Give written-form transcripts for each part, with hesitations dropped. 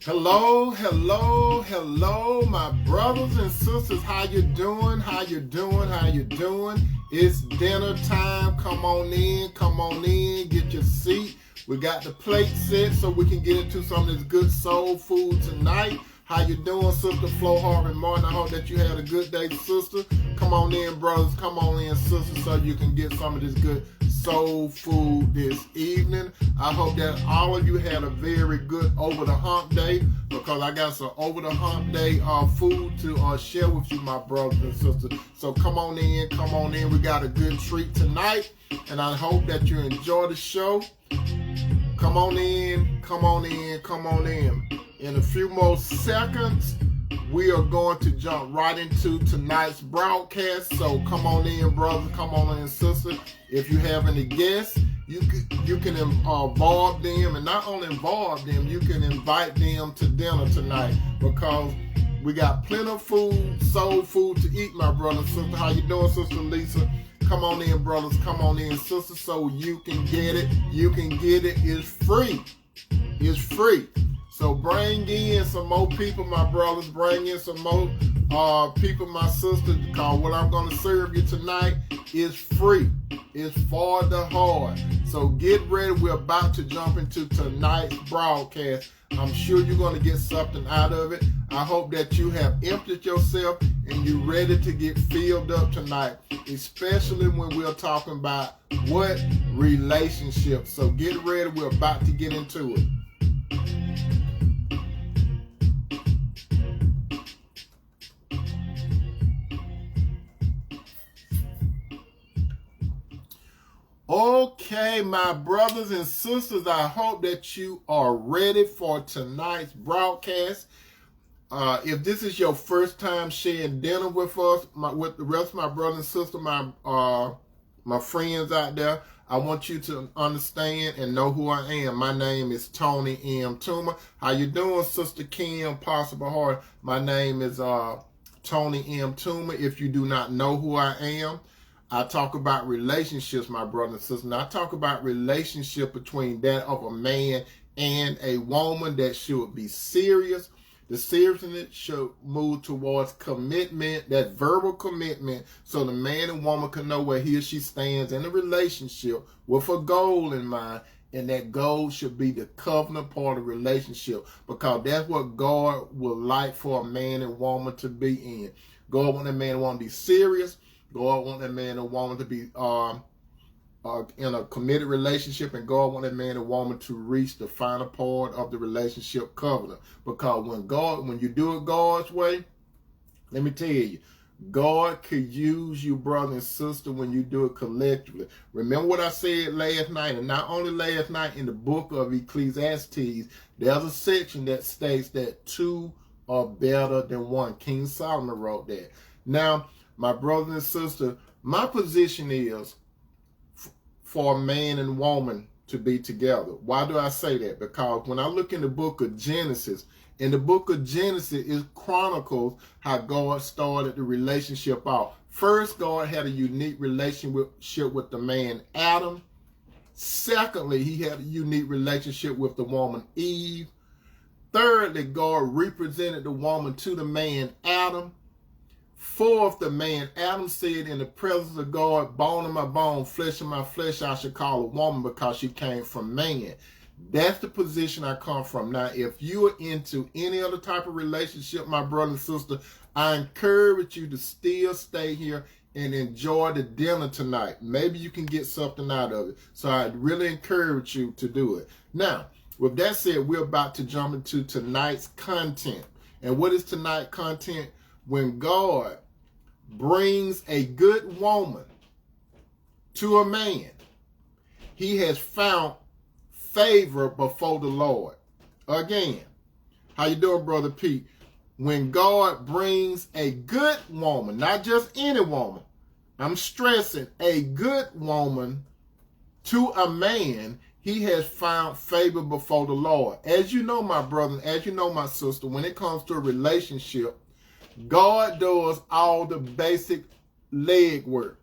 Hello, hello, hello, my brothers and sisters. How you doing? How you doing? How you doing? It's dinner time. Come on in, get your seat. We got the plate set so we can get into some of this good soul food tonight. How you doing, Sister Flo Harvey Martin? I hope that you had a good day, sister. Come on in, brothers. Come on in, sisters, so you can get some of this good soul food this evening. I hope that all of you had a very good over the hump day, because I got some over the hump day food to share with you, my brothers and sisters. So come on in, come on in. We got a good treat tonight, and I hope that you enjoy the show. Come on in, come on in, come on in. In a few more seconds, we are going to jump right into tonight's broadcast. So come on in, brothers, come on in, sisters. If you have any guests, you can involve them, and not only involve them, you can invite them to dinner tonight, because we got plenty of food, soul food to eat, my brother and sister. How you doing, Sister Lisa? Come on in, brothers, come on in, sisters, so you can get it. You can get it. It's free. It's free. So bring in some more people, my brothers. Bring in some more people, my sisters, because what I'm going to serve you tonight is free. It's for the heart. So get ready. We're about to jump into tonight's broadcast. I'm sure you're going to get something out of it. I hope that you have emptied yourself and you're ready to get filled up tonight, especially when we're talking about what relationships. So get ready. We're about to get into it. Okay, my brothers and sisters, I hope that you are ready for tonight's broadcast. If this is your first time sharing dinner with us, with the rest of my brothers and sisters, my friends out there, I want you to understand and know who I am. My name is Tony M. Toomer. How you doing, Sister Kim Possible Heart? My name is Tony M. Toomer. If you do not know who I am, I talk about relationships, my brothers and sisters. And I talk about relationship between that of a man and a woman that should be serious. The seriousness should move towards commitment, that verbal commitment, so the man and woman can know where he or she stands in a relationship with a goal in mind. And that goal should be the covenant part of the relationship, because that's what God would like for a man and woman to be in. God wants a man and woman to be serious. God wants that man and woman to be in a committed relationship, and God wants that man and woman to reach the final part of the relationship covenant. Because when you do it God's way, let me tell you, God could use you, brother and sister, when you do it collectively. Remember what I said last night, and not only last night, in the book of Ecclesiastes, there's a section that states that two are better than one. King Solomon wrote that. Now, my brothers and sisters, my position is for a man and woman to be together. Why do I say that? Because when I look in the book of Genesis, in the book of Genesis, it chronicles how God started the relationship out. First, God had a unique relationship with the man Adam. Secondly, he had a unique relationship with the woman Eve. Thirdly, God represented the woman to the man Adam. Fourth, the man Adam said, in the presence of God, bone of my bone, flesh of my flesh, I should call a woman, because she came from man. That's the position I come from. Now, if you are into any other type of relationship, my brother and sister, I encourage you to still stay here and enjoy the dinner tonight. Maybe you can get something out of it. So I really encourage you to do it. Now, with that said, we're about to jump into tonight's content. And what is tonight's content? When God brings a good woman to a man, he has found favor before the Lord. Again, how you doing, Brother Pete? When God brings a good woman, not just any woman, I'm stressing a good woman to a man, he has found favor before the Lord. As you know, my brother, as you know, my sister, when it comes to a relationship, God does all the basic leg work.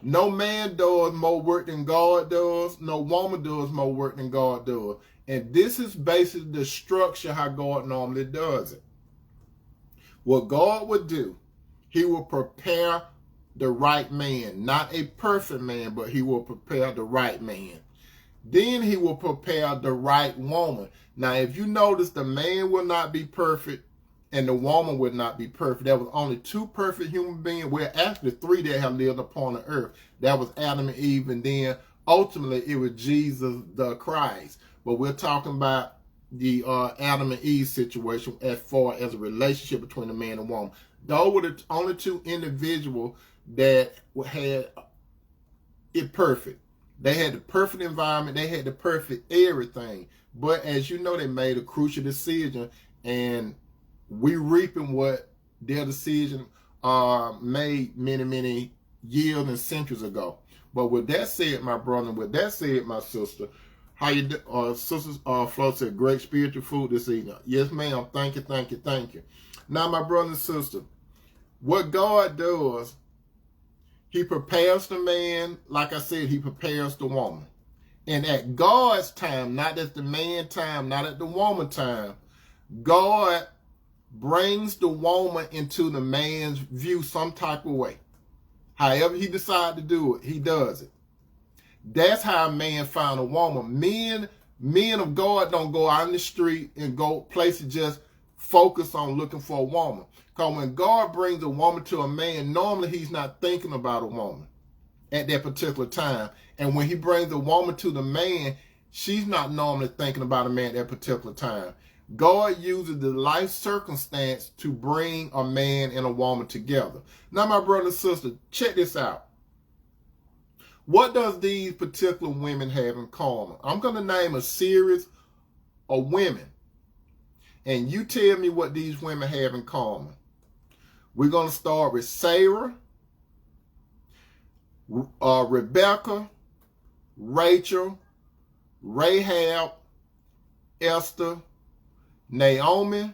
No man does more work than God does. No woman does more work than God does. And this is basically the structure how God normally does it. What God would do, he will prepare the right man. Not a perfect man, but he will prepare the right man. Then he will prepare the right woman. Now, if you notice, the man will not be perfect and the woman would not be perfect. There was only two perfect human beings. Well, actually three that have lived upon the earth. That was Adam and Eve, and then ultimately it was Jesus the Christ. But we're talking about the Adam and Eve situation as far as a relationship between a man and woman. Those were the only two individuals that had it perfect. They had the perfect environment. They had the perfect everything. But as you know, they made a crucial decision, and we reaping what their decision made many, many years and centuries ago. But with that said, my brother, with that said, my sister, how you do? Sister Flo said, great spiritual food this evening. Yes, ma'am. Thank you, thank you, thank you. Now, my brother and sister, what God does, he prepares the man. Like I said, he prepares the woman. And at God's time, not at the man time, not at the woman time, God brings the woman into the man's view some type of way. However he decides to do it, he does it. That's how a man found a woman. Men of God don't go out in the street and go places just focus on looking for a woman. Because when God brings a woman to a man, normally he's not thinking about a woman at that particular time. And when he brings a woman to the man, she's not normally thinking about a man at that particular time. God uses the life circumstance to bring a man and a woman together. Now, my brother and sister, check this out. What does these particular women have in common? I'm going to name a series of women, and you tell me what these women have in common. We're going to start with Sarah, Rebecca, Rachel, Rahab, Esther, Naomi,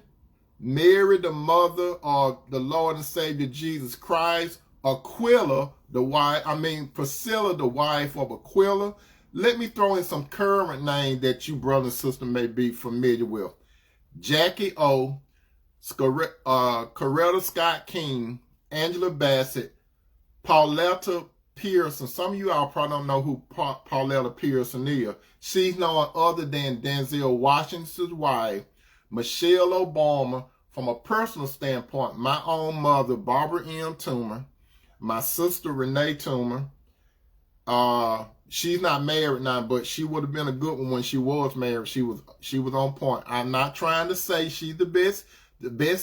Mary, the mother of the Lord and Savior Jesus Christ, Priscilla, the wife of Aquila. Let me throw in some current names that you, brother and sister, may be familiar with. Jackie O, Coretta Scott King, Angela Bassett, Pauletta Pearson. Some of you all probably don't know who Pauletta Pearson is. She's known other than Denzel Washington's wife, Michelle Obama. From a personal standpoint, my own mother, Barbara M. Toomer, my sister, Renee Toomer. She's not married now, but she would have been a good one when she was married. She was on point. I'm not trying to say she's the best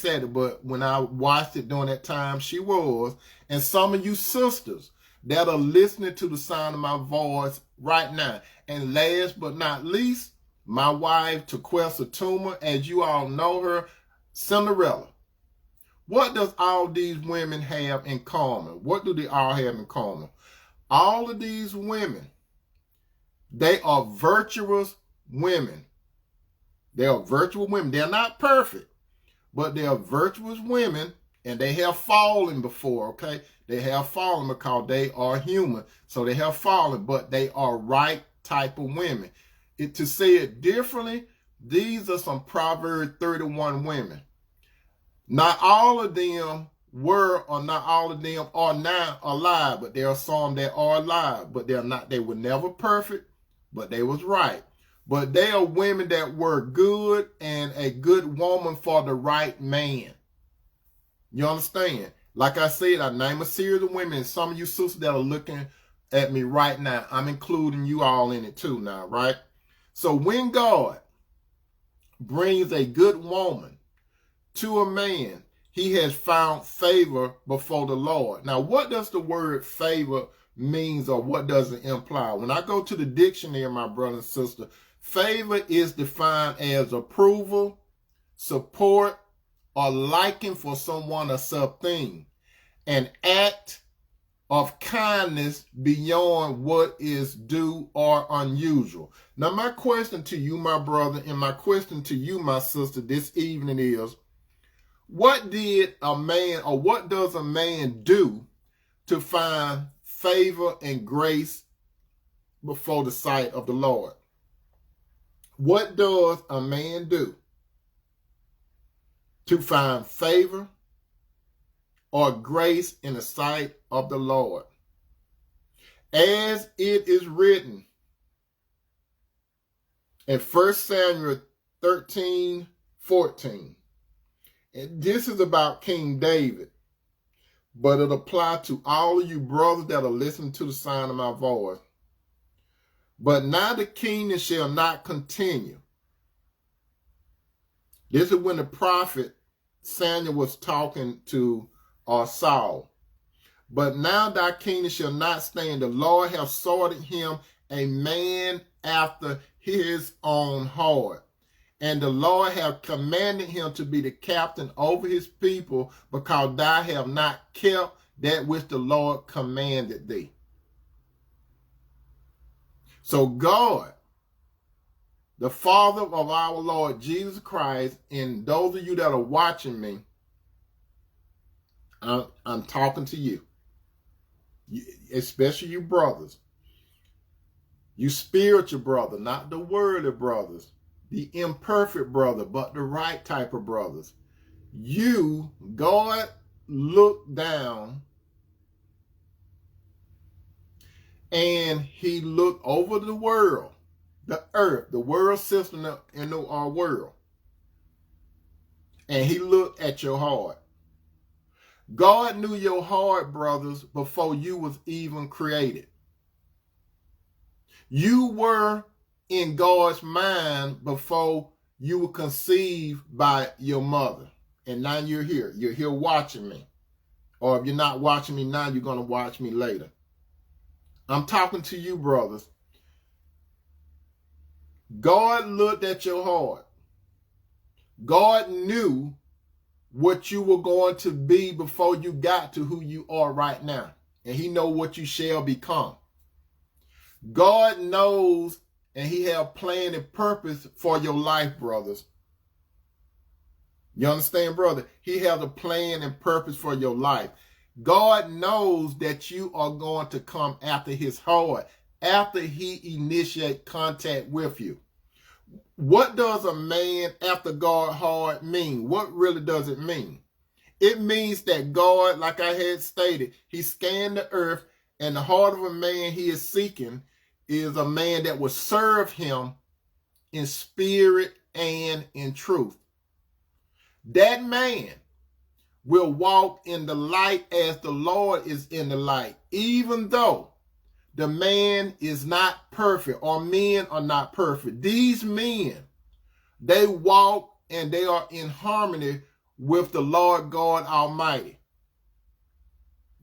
at it, but when I watched it during that time, she was. And some of you sisters that are listening to the sound of my voice right now. And last but not least, my wife, Tequessa Toomer, as you all know her, Cinderella. What does all these women have in common? What do they all have in common? All of these women, they are virtuous women. They are virtuous women. They're not perfect, but they are virtuous women, and they have fallen before, okay? They have fallen because they are human. So they have fallen, but they are right type of women. To say it differently, these are some Proverbs 31 women. Not all of them were, or not all of them are now alive, but there are some that are alive, but they're not. They were never perfect, but they was right. But they are women that were good and a good woman for the right man. You understand? Like I said, I name a series of women, and some of you sisters that are looking at me right now, I'm including you all in it too now, right? So when God brings a good woman to a man, he has found favor before the Lord. Now, what does the word favor means, or what does it imply? When I go to the dictionary, my brother and sister, favor is defined as approval, support, or liking for someone or something, an act of kindness beyond what is due or unusual. Now, my question to you, my brother, and my question to you, my sister, this evening is, what did a man, or what does a man do to find favor and grace before the sight of the Lord? What does a man do to find favor or grace in the sight of the Lord? As it is written in 1 Samuel 13:14. And this is about King David, but it applies to all of you brothers that are listening to the sound of my voice. But now the kingdom shall not continue. This is when the prophet Samuel was talking to Saul. But now thy kingdom shall not stand. The Lord hath sorted him a man after his own heart. And the Lord hath commanded him to be the captain over his people, because thou have not kept that which the Lord commanded thee. So God, the Father of our Lord Jesus Christ, and those of you that are watching me, I'm talking to you, especially you brothers, you spiritual brother, not the worldly brothers, the imperfect brother, but the right type of brothers. God looked down and he looked over the world, the earth, the world system in our world. And he looked at your heart. God knew your heart, brothers, before you was even created. You were in God's mind before you were conceived by your mother. And now you're here. You're here watching me. Or if you're not watching me now, you're going to watch me later. I'm talking to you, brothers. God looked at your heart. God knew what you were going to be before you got to who you are right now. And he knows what you shall become. God knows, and he has plan and purpose for your life, brothers. You understand, brother? He has a plan and purpose for your life. God knows that you are going to come after his heart, after he initiate contact with you. What does a man after God's heart mean? What really does it mean? It means that God, like I had stated, he scanned the earth, and the heart of a man he is seeking is a man that will serve him in spirit and in truth. That man will walk in the light as the Lord is in the light, even though the man is not perfect, or men are not perfect. These men, they walk and they are in harmony with the Lord God Almighty,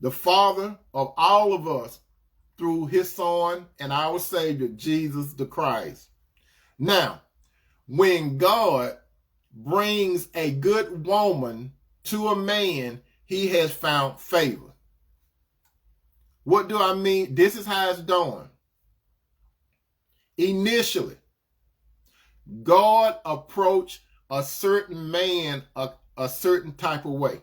the Father of all of us, through his Son and our Savior, Jesus the Christ. Now, when God brings a good woman to a man, he has found favor. What do I mean? This is how it's done. Initially, God approached a certain man a certain type of way.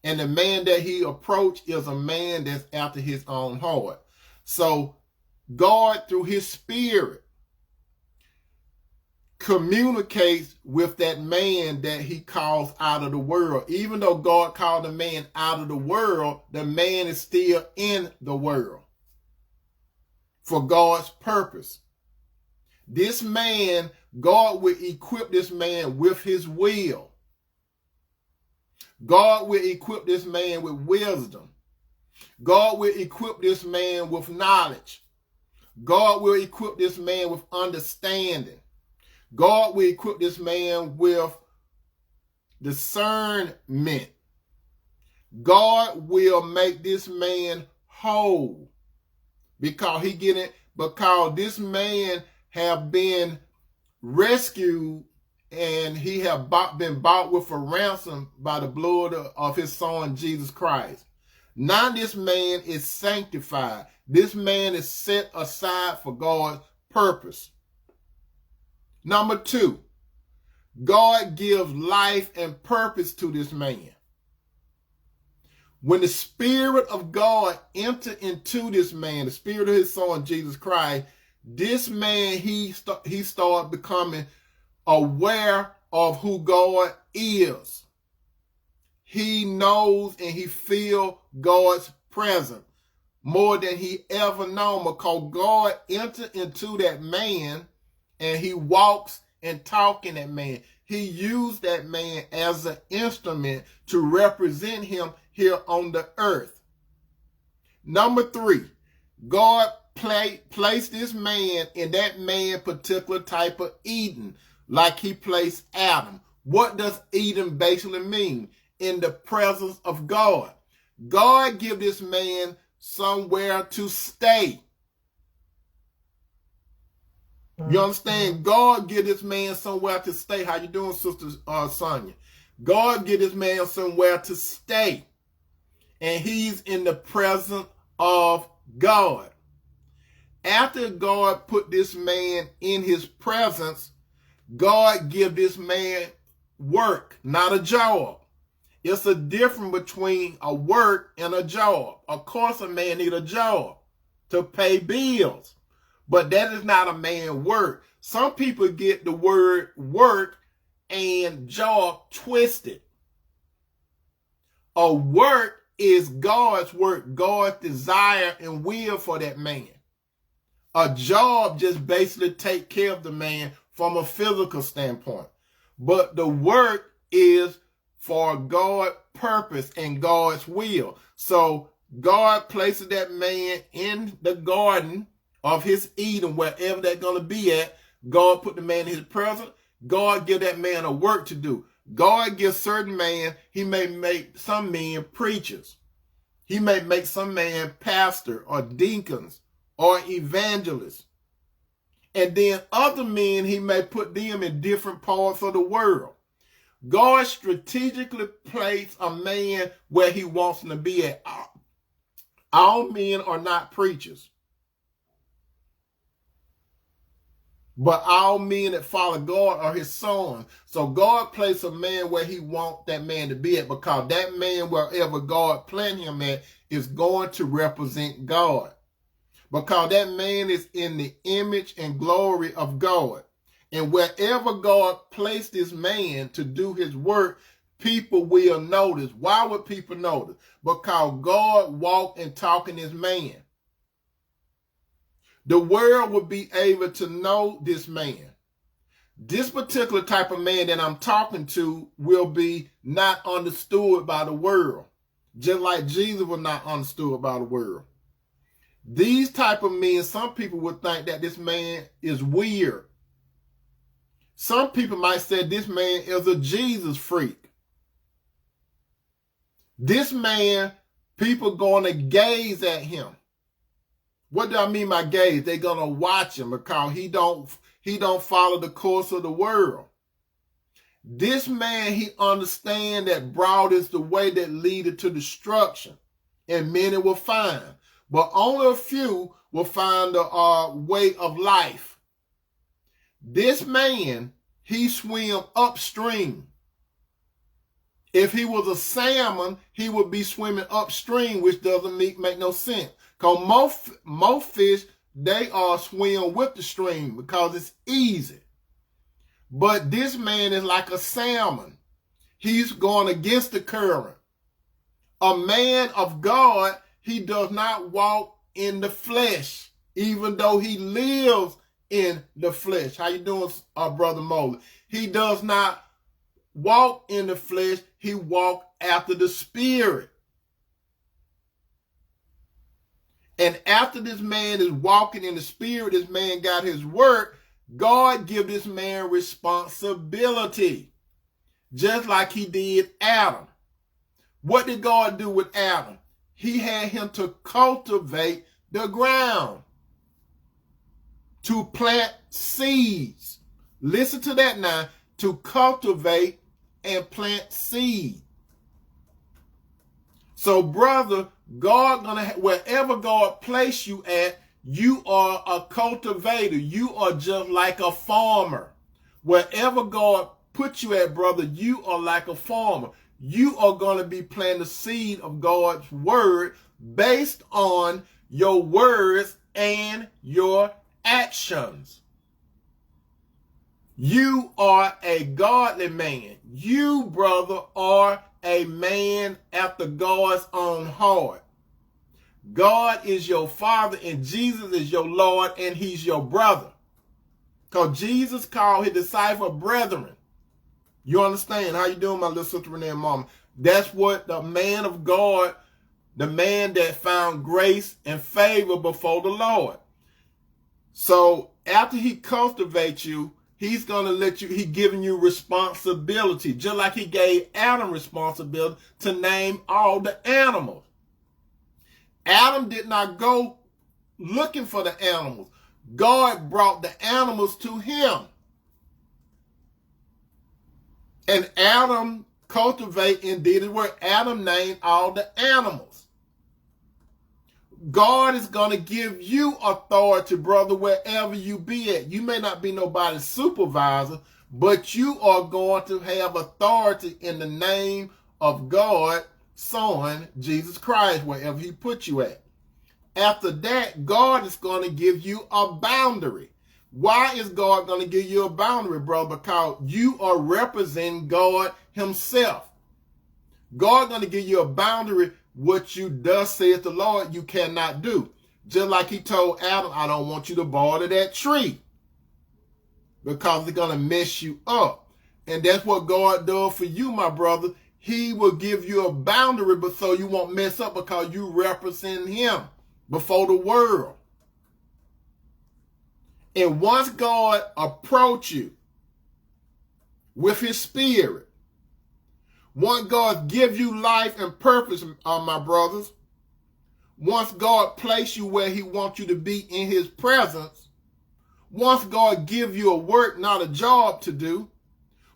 And the man that he approached is a man that's after his own heart. So God, through his spirit, communicates with that man that he calls out of the world. Even though God called the man out of the world, the man is still in the world for God's purpose. This man, God will equip this man with his will. God will equip this man with wisdom. God will equip this man with knowledge. God will equip this man with understanding. God will equip this man with discernment. God will make this man whole because this man have been rescued, and he have been bought with a ransom by the blood of his Son, Jesus Christ. Now this man is sanctified. This man is set aside for God's purpose. Number 2, God gives life and purpose to this man. When the Spirit of God entered into this man, the Spirit of his Son, Jesus Christ, this man, he started becoming aware of who God is. He knows and he feels God's presence more than he ever known, because God entered into that man and he walks and talks in that man. He used that man as an instrument to represent him here on the earth. Number 3, God placed this man in that man particular type of Eden, like he placed Adam. What does Eden basically mean? In the presence of God. God give this man somewhere to stay. You understand? God give this man somewhere to stay. How you doing, Sister Sonia? God give this man somewhere to stay. And he's in the presence of God. After God put this man in his presence, God give this man work, not a job. It's a difference between a work and a job. Of course, a man need a job to pay bills, but that is not a man work. Some people get the word work and job twisted. A work is God's work, God's desire and will for that man. A job just basically take care of the man from a physical standpoint. But the work is for God's purpose and God's will. So God places that man in the garden of his Eden, wherever that's going to be at. God put the man in his presence. God give that man a work to do. God gives certain man, he may make some men preachers. He may make some man pastor or deacons or evangelists. And then other men, he may put them in different parts of the world. God strategically placed a man where he wants him to be at. All men are not preachers, but all men that follow God are his sons. So God placed a man where he wants that man to be at, because that man, wherever God planned him at, is going to represent God. Because that man is in the image and glory of God. And wherever God placed this man to do his work, people will notice. Why would people notice? Because God walked and talked in this man. The world would be able to know this man. This particular type of man that I'm talking to will be not understood by the world, just like Jesus was not understood by the world. These type of men, some people would think that this man is weird. Some people might say this man is a Jesus freak. This man, people going to gaze at him. What do I mean by gaze? They're going to watch him because he don't follow the course of the world. This man, he understands that broad is the way that leadeth to destruction, and many will find. But only a few will find the way of life. This man, he swim upstream. If he was a salmon, he would be swimming upstream, which doesn't make no sense. Because most fish, they swim with the stream because it's easy. But this man is like a salmon. He's going against the current. A man of God, he does not walk in the flesh, even though he lives in the flesh. How you doing, Brother Mosley? He does not walk in the flesh. He walks after the Spirit. And after this man is walking in the Spirit, this man got his work, God give this man responsibility, just like he did Adam. What did God do with Adam? He had him to cultivate the ground, to plant seeds. Listen to that now, to cultivate and plant seed. So, brother, wherever God place you at, you are a cultivator. You are just like a farmer. Wherever God put you at, brother, you are like a farmer. You are going to be planting the seed of God's word based on your words and your actions. You are a godly man. You, brother, are a man after God's own heart. God is your Father and Jesus is your Lord and he's your brother. Because Jesus called his disciples brethren. You understand? How you doing, my little sister Renee and mama? That's what the man of God, the man that found grace and favor before the Lord. So after he cultivates you, he's going to let you, he's giving you responsibility, just like he gave Adam responsibility to name all the animals. Adam did not go looking for the animals. God brought the animals to him. And Adam cultivated and did his work. Adam named all the animals. God is going to give you authority, brother, wherever you be at. You may not be nobody's supervisor, but you are going to have authority in the name of God, Son, Jesus Christ, wherever he put you at. After that, God is going to give you a boundary. Why is God going to give you a boundary, brother? Because you are representing God himself. God going to give you a boundary. What you thus saith the Lord, you cannot do. Just like he told Adam, I don't want you to bother that tree because it's going to mess you up. And that's what God does for you, my brother. He will give you a boundary, but so you won't mess up because you represent him before the world. And once God approach you with his spirit, once God give you life and purpose, my brothers, once God place you where he wants you to be in his presence, once God give you a work, not a job to do,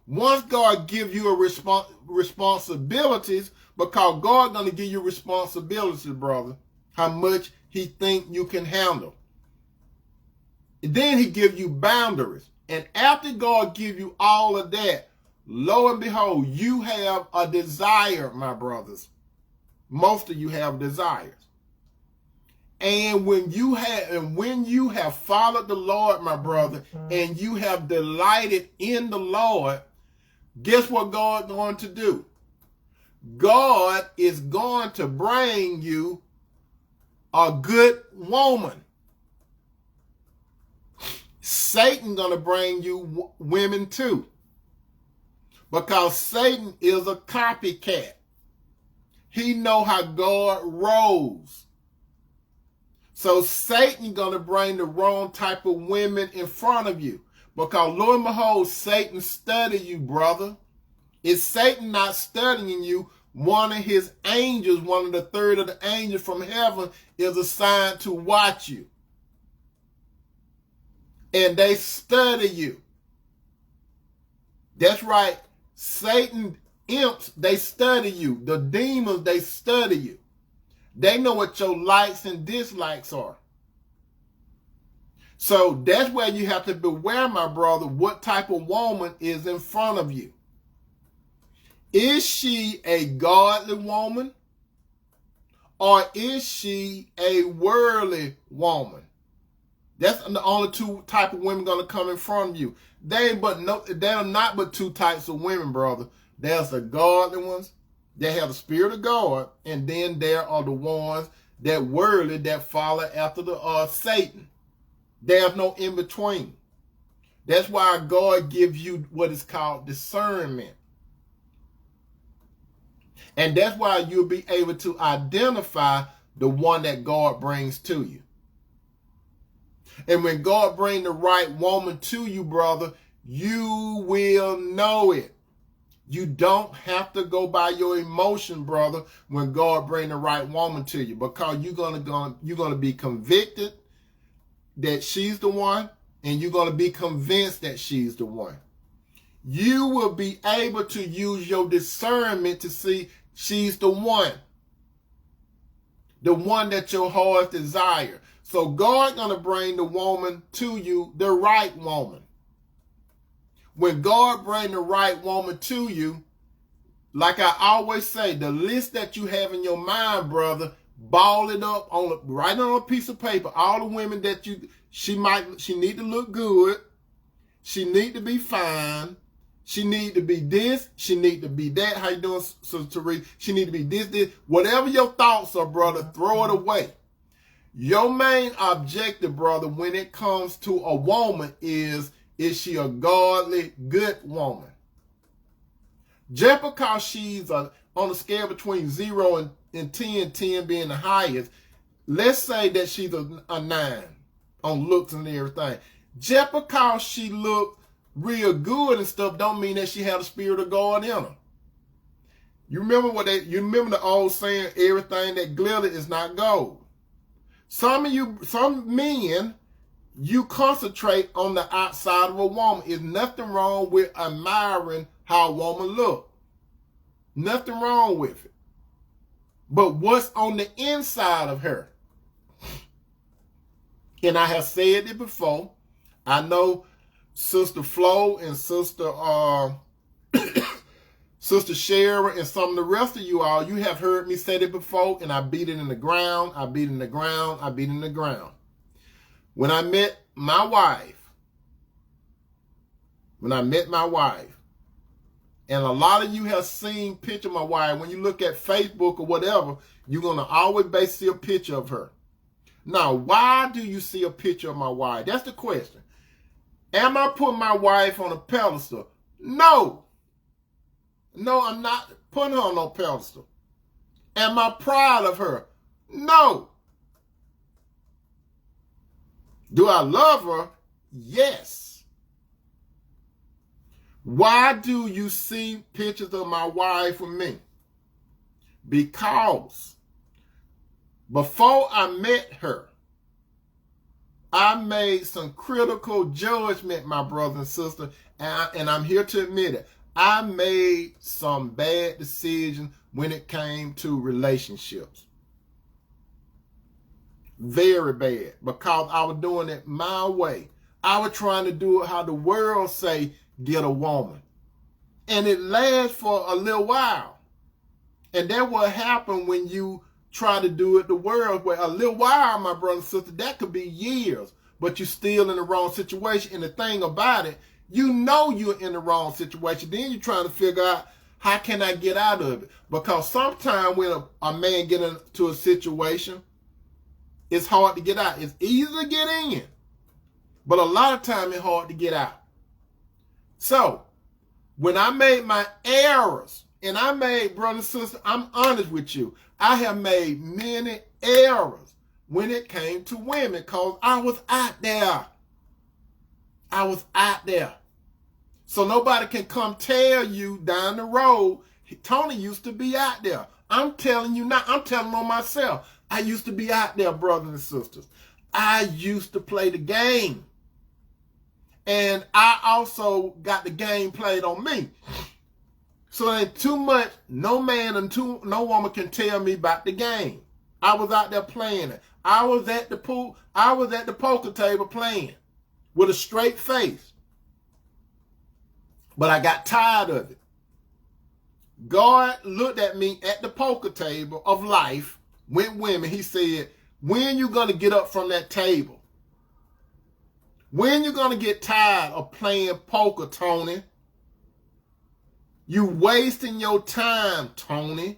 once God give you a responsibilities, because God going to give you responsibilities, brother, how much he think you can handle. And then he give you boundaries. And after God give you all of that, lo and behold, you have a desire, my brothers. Most of you have desires. And when you have followed the Lord, my brother, and you have delighted in the Lord, guess what God's going to do? God is going to bring you a good woman. Satan going to bring you women too. Because Satan is a copycat. He know how God rolls. So Satan going to bring the wrong type of women in front of you. Because lo and behold, Satan study you, brother. Is Satan not studying you? One of his angels, one of the third of the angels from heaven is assigned to watch you. And they study you. That's right. Satan imps, they study you. The demons, they study you. They know what your likes and dislikes are. So that's where you have to beware, my brother, what type of woman is in front of you. Is she a godly woman? Or is she a worldly woman? That's the only two type of women going to come in front of you. They are not but two types of women, brother. There's the godly ones that have the spirit of God, and then there are the ones that worldly that follow after the Satan. There's no in between. That's why God gives you what is called discernment. And that's why you'll be able to identify the one that God brings to you. And when God brings the right woman to you, brother, you will know it. You don't have to go by your emotion, brother, when God brings the right woman to you, because you're gonna be convicted that she's the one, and you're gonna be convinced that she's the one. You will be able to use your discernment to see she's the one that your heart desires. So God's going to bring the woman to you, the right woman. When God brings the right woman to you, like I always say, the list that you have in your mind, brother, ball it up write it on a piece of paper. All the women that she need to look good. She need to be fine. She need to be this. She need to be that. How you doing, Sister Teresa? She need to be this. Whatever your thoughts are, brother, throw it away. Your main objective, brother, when it comes to a woman is she a godly, good woman? Just because she's on a scale between 0 and 10, 10 being the highest, let's say that she's a 9 on looks and everything. Just because she look real good and stuff don't mean that she had a spirit of God in her. You remember the old saying, everything that glitters is not gold. Some men, you concentrate on the outside of a woman. There's nothing wrong with admiring how a woman look. Nothing wrong with it. But what's on the inside of her? And I have said it before. I know Sister Flo and Sister Sharon and some of the rest of you all, you have heard me say it before, and I beat it in the ground. I beat it in the ground. I beat it in the ground. When I met my wife, and a lot of you have seen picture of my wife. When you look at Facebook or whatever, you're going to always see a picture of her. Now, why do you see a picture of my wife? That's the question. Am I putting my wife on a pedestal? No. No, I'm not putting her on no pedestal. Am I proud of her? No. Do I love her? Yes. Why do you see pictures of my wife with me? Because before I met her, I made some critical judgment, my brother and sister, and I'm here to admit it. I made some bad decisions when it came to relationships. Very bad, because I was doing it my way. I was trying to do it how the world say get a woman. And it lasts for a little while. And that's what happened when you try to do it the world way. A little while, my brother and sister, that could be years, but you're still in the wrong situation. And the thing about it, you know you're in the wrong situation. Then you're trying to figure out, how can I get out of it? Because sometimes when a man get into a situation, it's hard to get out. It's easy to get in, but a lot of times it's hard to get out. So when I made my errors, and I made, brother and sister, I'm honest with you, I have made many errors when it came to women, because I was out there. So nobody can come tell you down the road, Tony used to be out there. I'm telling you now, I'm telling on myself. I used to be out there, brothers and sisters. I used to play the game. And I also got the game played on me. So ain't too much, no man and no woman can tell me about the game. I was out there playing it. I was at the pool, I was at the poker table playing with a straight face. But I got tired of it. God looked at me at the poker table of life with women. He said, when you going to get up from that table? When you going to get tired of playing poker, Tony? You wasting your time, Tony.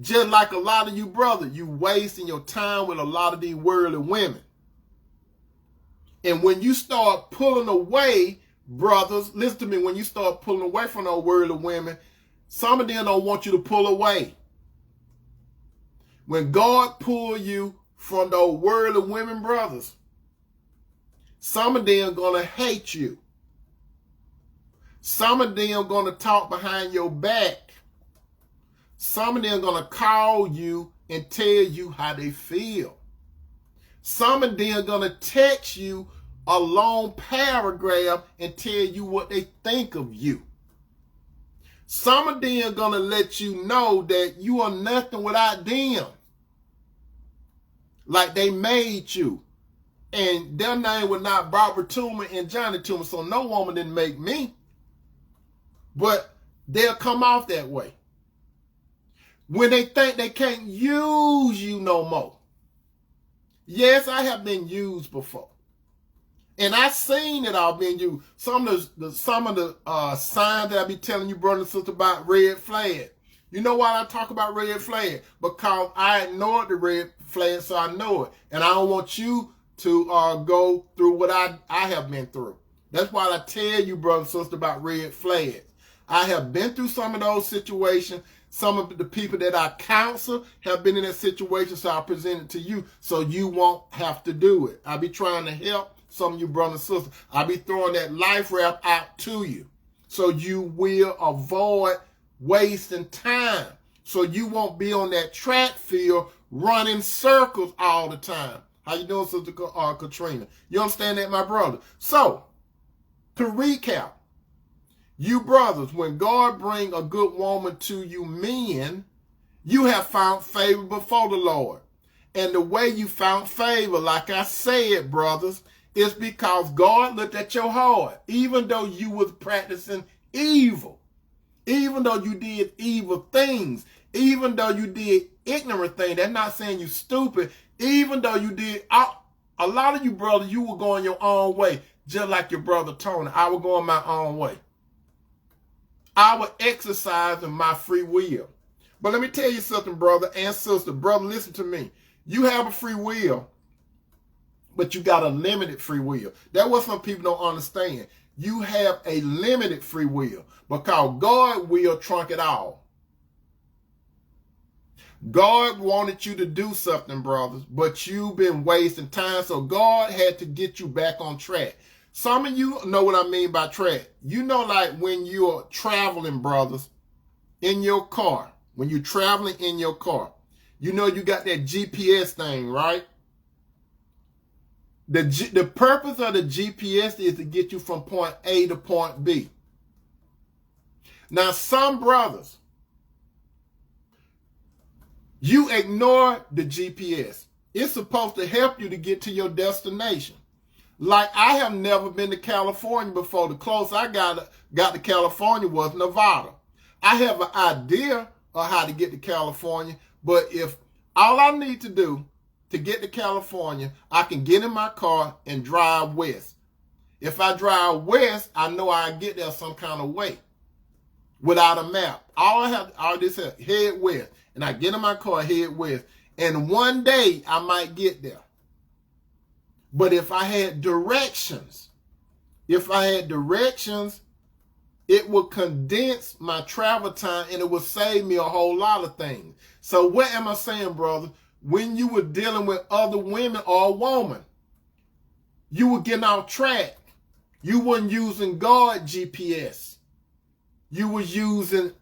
Just like a lot of you brothers, you wasting your time with a lot of these worldly women. And when you start pulling away, brothers, listen to me, when you start pulling away from those worldly women, some of them don't want you to pull away. When God pull you from those worldly women, brothers, some of them going to hate you. Some of them going to talk behind your back. Some of them going to call you and tell you how they feel. Some of them going to text you a long paragraph and tell you what they think of you. Some of them going to let you know that you are nothing without them. Like they made you. And their name was not Barbara Toomer and Johnny Toomer, so no woman didn't make me. But they'll come off that way. when they think they can't use you no more. Yes, I have been used before. And I seen it all being used. Some of the signs that I be telling you, brother and sister, about red flag. You know why I talk about red flag? Because I ignored the red flag, so I know it. And I don't want you to go through what I have been through. That's why I tell you, brother and sister, about red flags. I have been through some of those situations. Some of the people that I counsel have been in that situation, so I present it to you so you won't have to do it. I be trying to help some of you brothers and sisters. I be throwing that life wrap out to you so you will avoid wasting time, so you won't be on that track field running circles all the time. How you doing, Sister Katrina? You understand that, my brother? So, to recap, you brothers, when God bring a good woman to you men, you have found favor before the Lord. And the way you found favor, like I said, brothers, is because God looked at your heart. Even though you was practicing evil, even though you did evil things, even though you did ignorant things, that's not saying you stupid, even though you did, a lot of you brothers, you were going your own way, just like your brother Tony. I was going my own way. I was exercising my free will. But let me tell you something, brother and sister. Brother, listen to me. You have a free will, but you got a limited free will. That's what some people don't understand. You have a limited free will because God will trump it all. God wanted you to do something, brothers, but you've been wasting time, so God had to get you back on track. Some of you know what I mean by track. You know, like when you're traveling, brothers, in your car, when you're traveling in your car, you know you got that GPS thing, right? The purpose of the GPS is to get you from point A to point B. Now, some brothers, you ignore the GPS. It's supposed to help you to get to your destination. Like, I have never been to California before. The closest I got to California was Nevada. I have an idea of how to get to California, but if all I need to do to get to California, I can get in my car and drive west. If I drive west, I know I get there some kind of way without a map. All this head west, and I get in my car, head west, and one day I might get there. But if I had directions, it would condense my travel time and it would save me a whole lot of things. So what am I saying, brother? When you were dealing with other women or a woman, you were getting off track. You weren't using God GPS. You were using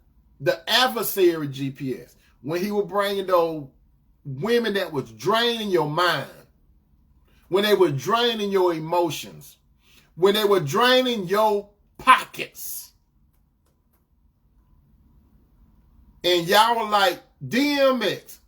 the adversary GPS. When he was bringing those women that was draining your mind, when they were draining your emotions, when they were draining your pockets. And y'all were like, DMX,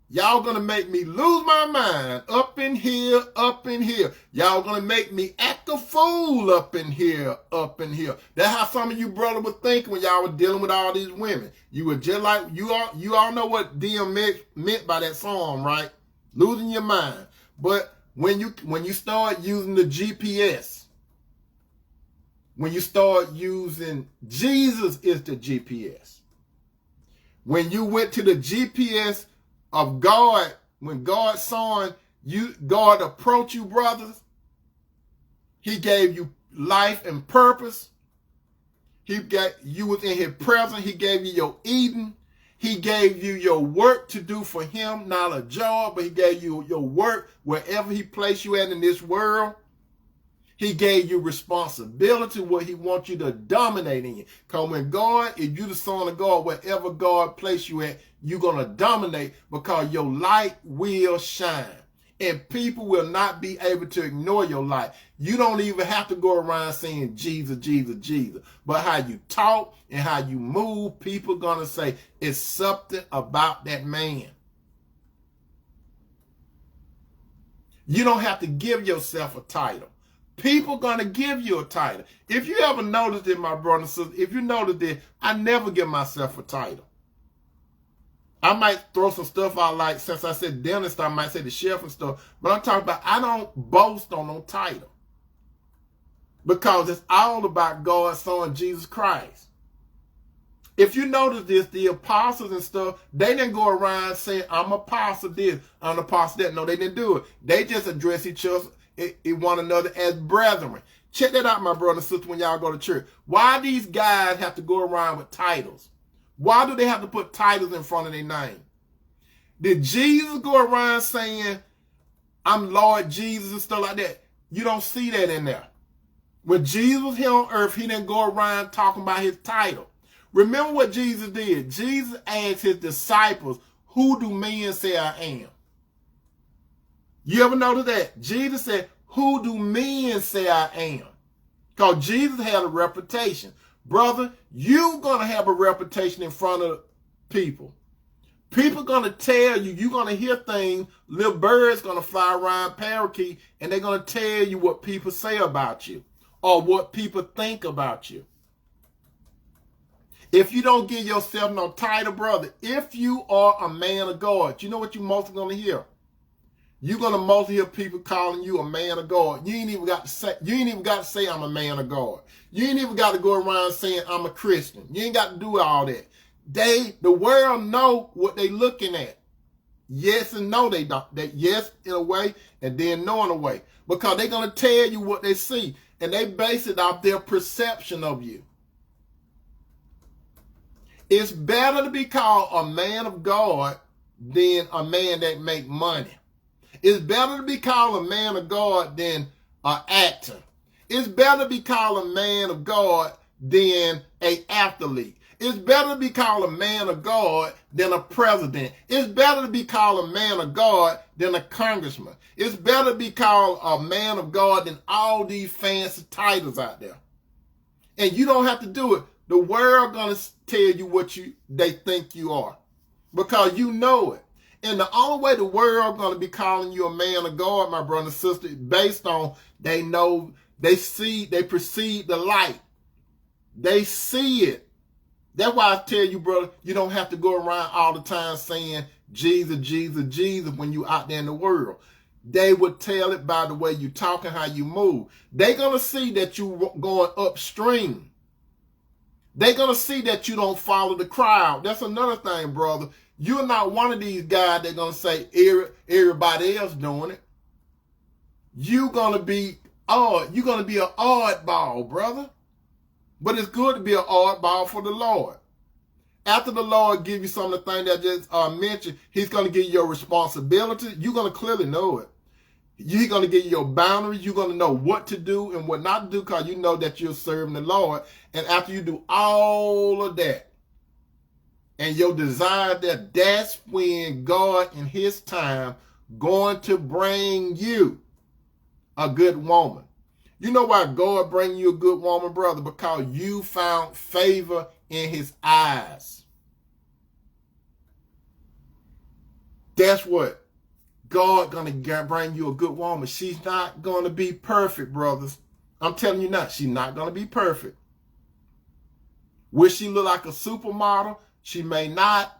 y'all gonna make me lose my mind up in here, up in here. Y'all gonna make me act a fool up in here, up in here. That's how some of you brothers were thinking when y'all were dealing with all these women. You were just like, you all know what DMX meant by that song, right? Losing your mind. But when you start using the GPS, when you start using Jesus is the GPS. When you went to the GPS of God, when God saw you, God approached you, brothers, he gave you life and purpose. You was in his presence. He gave you your Eden. He gave you your work to do for him, not a job, but he gave you your work wherever he placed you at in this world. He gave you responsibility, what he wants you to dominate in. Because when God, if you're the son of God, wherever God placed you at, you're going to dominate because your light will shine. And people will not be able to ignore your light. You don't even have to go around saying Jesus, Jesus, Jesus. But how you talk and how you move, people are going to say it's something about that man. You don't have to give yourself a title. People are going to give you a title. If you ever noticed it, my brother and sister, if you noticed it, I never give myself a title. I might throw some stuff out, like since I said dentist, I might say the chef and stuff. But I'm talking about, I don't boast on no title. Because it's all about God's Son, Jesus Christ. If you notice this, the apostles and stuff, they didn't go around saying, I'm apostle this, I'm apostle that. No, they didn't do it. They just address each other, one another as brethren. Check that out, my brother and sister, when y'all go to church. Why these guys have to go around with titles? Why do they have to put titles in front of their name? Did Jesus go around saying, I'm Lord Jesus and stuff like that? You don't see that in there. When Jesus was here on earth, he didn't go around talking about his title. Remember what Jesus did. Jesus asked his disciples, who do men say I am? You ever notice that? Jesus said, who do men say I am? Because Jesus had a reputation. Brother, you're going to have a reputation in front of people. People going to tell you, you're going to hear things, little birds going to fly around parakeet, and they're going to tell you what people say about you or what people think about you. If you don't give yourself no title, brother, if you are a man of God, you know what you're mostly going to hear? You're going to mostly hear people calling you a man of God. You ain't even got to say I'm a man of God. You ain't even got to go around saying I'm a Christian. You ain't got to do all that. The world know what they looking at. Yes and no, they don't. That yes in a way and then no in a way. Because they're going to tell you what they see. And they base it off their perception of you. It's better to be called a man of God than a man that make money. It's better to be called a man of God than an actor. It's better to be called a man of God than an athlete. It's better to be called a man of God than a president. It's better to be called a man of God than a congressman. It's better to be called a man of God than all these fancy titles out there. And you don't have to do it. The world going to tell you what they think you are because you know it. And the only way the world going to be calling you a man of God, my brother and sister, is based on they know, they perceive the light. They see it. That's why I tell you, brother, you don't have to go around all the time saying Jesus, Jesus, Jesus when you out there in the world. They would tell it by the way you talk and how you move. They're going to see that you going upstream. They're going to see that you don't follow the crowd. That's another thing, brother. You're not one of these guys that going to say everybody else doing it. You're going to be odd. You're going to be an oddball, brother. But it's good to be an oddball for the Lord. After the Lord give you some of the things that I just mentioned, he's going to give you your responsibility. You're going to clearly know it. He's going to give you your boundaries. You're going to know what to do and what not to do because you know that you're serving the Lord. And after you do all of that and your desire that's when God in his time going to bring you a good woman. You know why God bring you a good woman, brother? Because you found favor in his eyes. That's what. God gonna bring you a good woman. She's not gonna be perfect, brothers. I'm telling you not. She's not gonna be perfect. Will she look like a supermodel? She may not.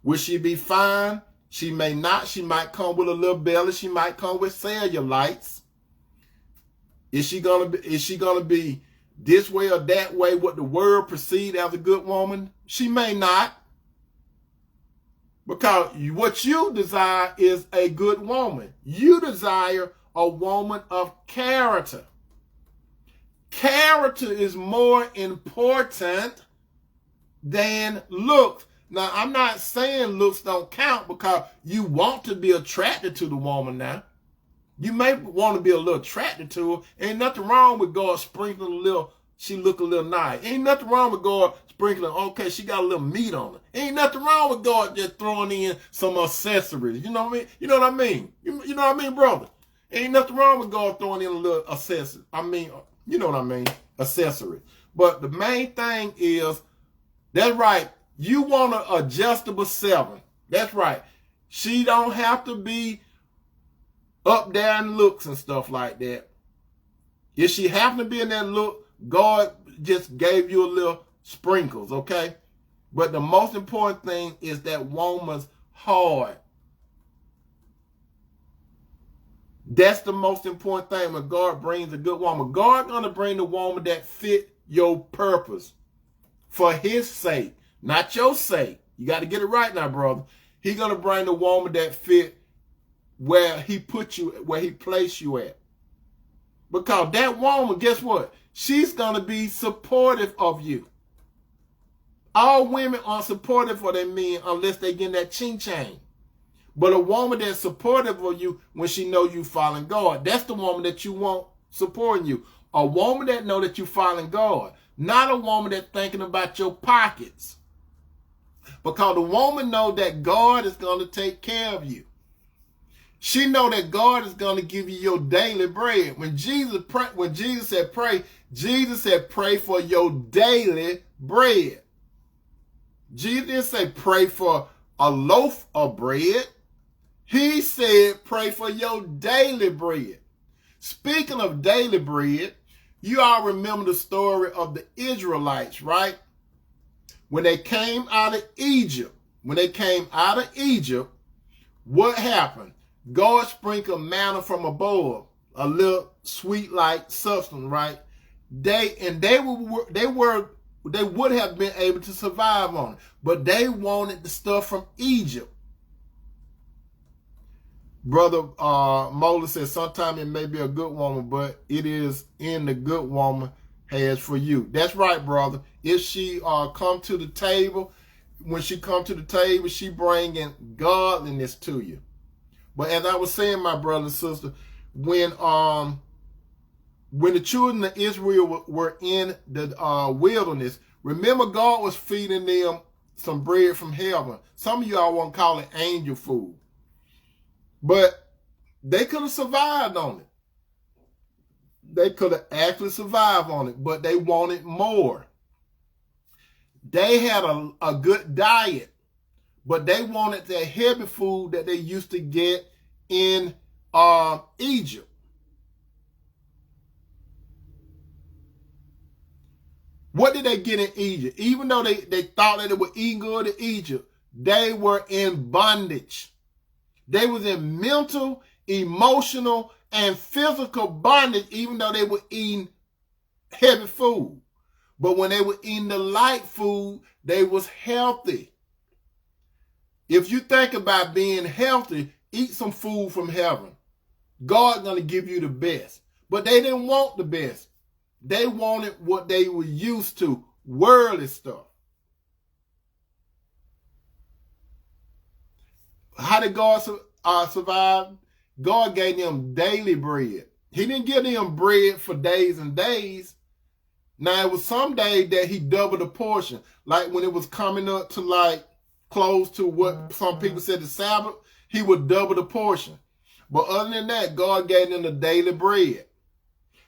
Will she be fine? She may not. She might come with a little belly. She might come with cellulites. Is she gonna be this way or that way? What the world perceives as a good woman? She may not. Because what you desire is a good woman. You desire a woman of character. Character is more important than looks. Now, I'm not saying looks don't count because you want to be attracted to the woman now. You may want to be a little attracted to her. Ain't nothing wrong with God sprinkling a little, she look a little nice. Ain't nothing wrong with God sprinkling, okay, she got a little meat on her. Ain't nothing wrong with God just throwing in some accessories. You know what I mean? You know what I mean? You know what I mean, brother? Ain't nothing wrong with God throwing in a little accessory. I mean, you know what I mean? Accessory. But the main thing is, that's right, you want an adjustable 7. That's right. She don't have to be up there in looks and stuff like that. If she happen to be in that look, God just gave you a little sprinkles, okay? But the most important thing is that woman's heart. That's the most important thing when God brings a good woman. God gonna bring the woman that fit your purpose for his sake, not your sake. You got to get it right now, brother. He's gonna bring the woman that fit where he put you, where he placed you at. Because that woman, guess what? She's gonna be supportive of you. All women are supportive of their men unless they get that ching-chang. But a woman that's supportive of you when she know you following God, that's the woman that you want supporting you. A woman that know that you following God, not a woman that's thinking about your pockets. Because the woman know that God is going to take care of you. She know that God is going to give you your daily bread. When Jesus said pray, Jesus said pray for your daily bread. Jesus didn't say pray for a loaf of bread. He said pray for your daily bread. Speaking of daily bread, you all remember the story of the Israelites, right? When they came out of Egypt, what happened? God sprinkled manna from above, a little sweet-like substance, right? They would have been able to survive on it, but they wanted the stuff from Egypt. Brother Mola says sometimes it may be a good woman, but it is in the good woman has for you. That's right, brother. If she come to the table, when she come to the table, she bringing godliness to you. But as I was saying, my brother and sister, when the children of Israel were in the wilderness, remember God was feeding them some bread from heaven. Some of y'all want to call it angel food. But they could have survived on it. They could have actually survived on it, but they wanted more. They had a good diet, but they wanted that heavy food that they used to get in Egypt. What did they get in Egypt? Even though they thought that they were eating good in Egypt, they were in bondage. They was in mental, emotional, and physical bondage, even though they were eating heavy food. But when they were eating the light food, they was healthy. If you think about being healthy, eat some food from heaven. God's going to give you the best. But they didn't want the best. They wanted what they were used to, worldly stuff. How did God survive? God gave them daily bread. He didn't give them bread for days and days. Now, it was some days that he doubled the portion. Like when it was coming up to like close to what some people said the Sabbath, he would double the portion. But other than that, God gave them the daily bread.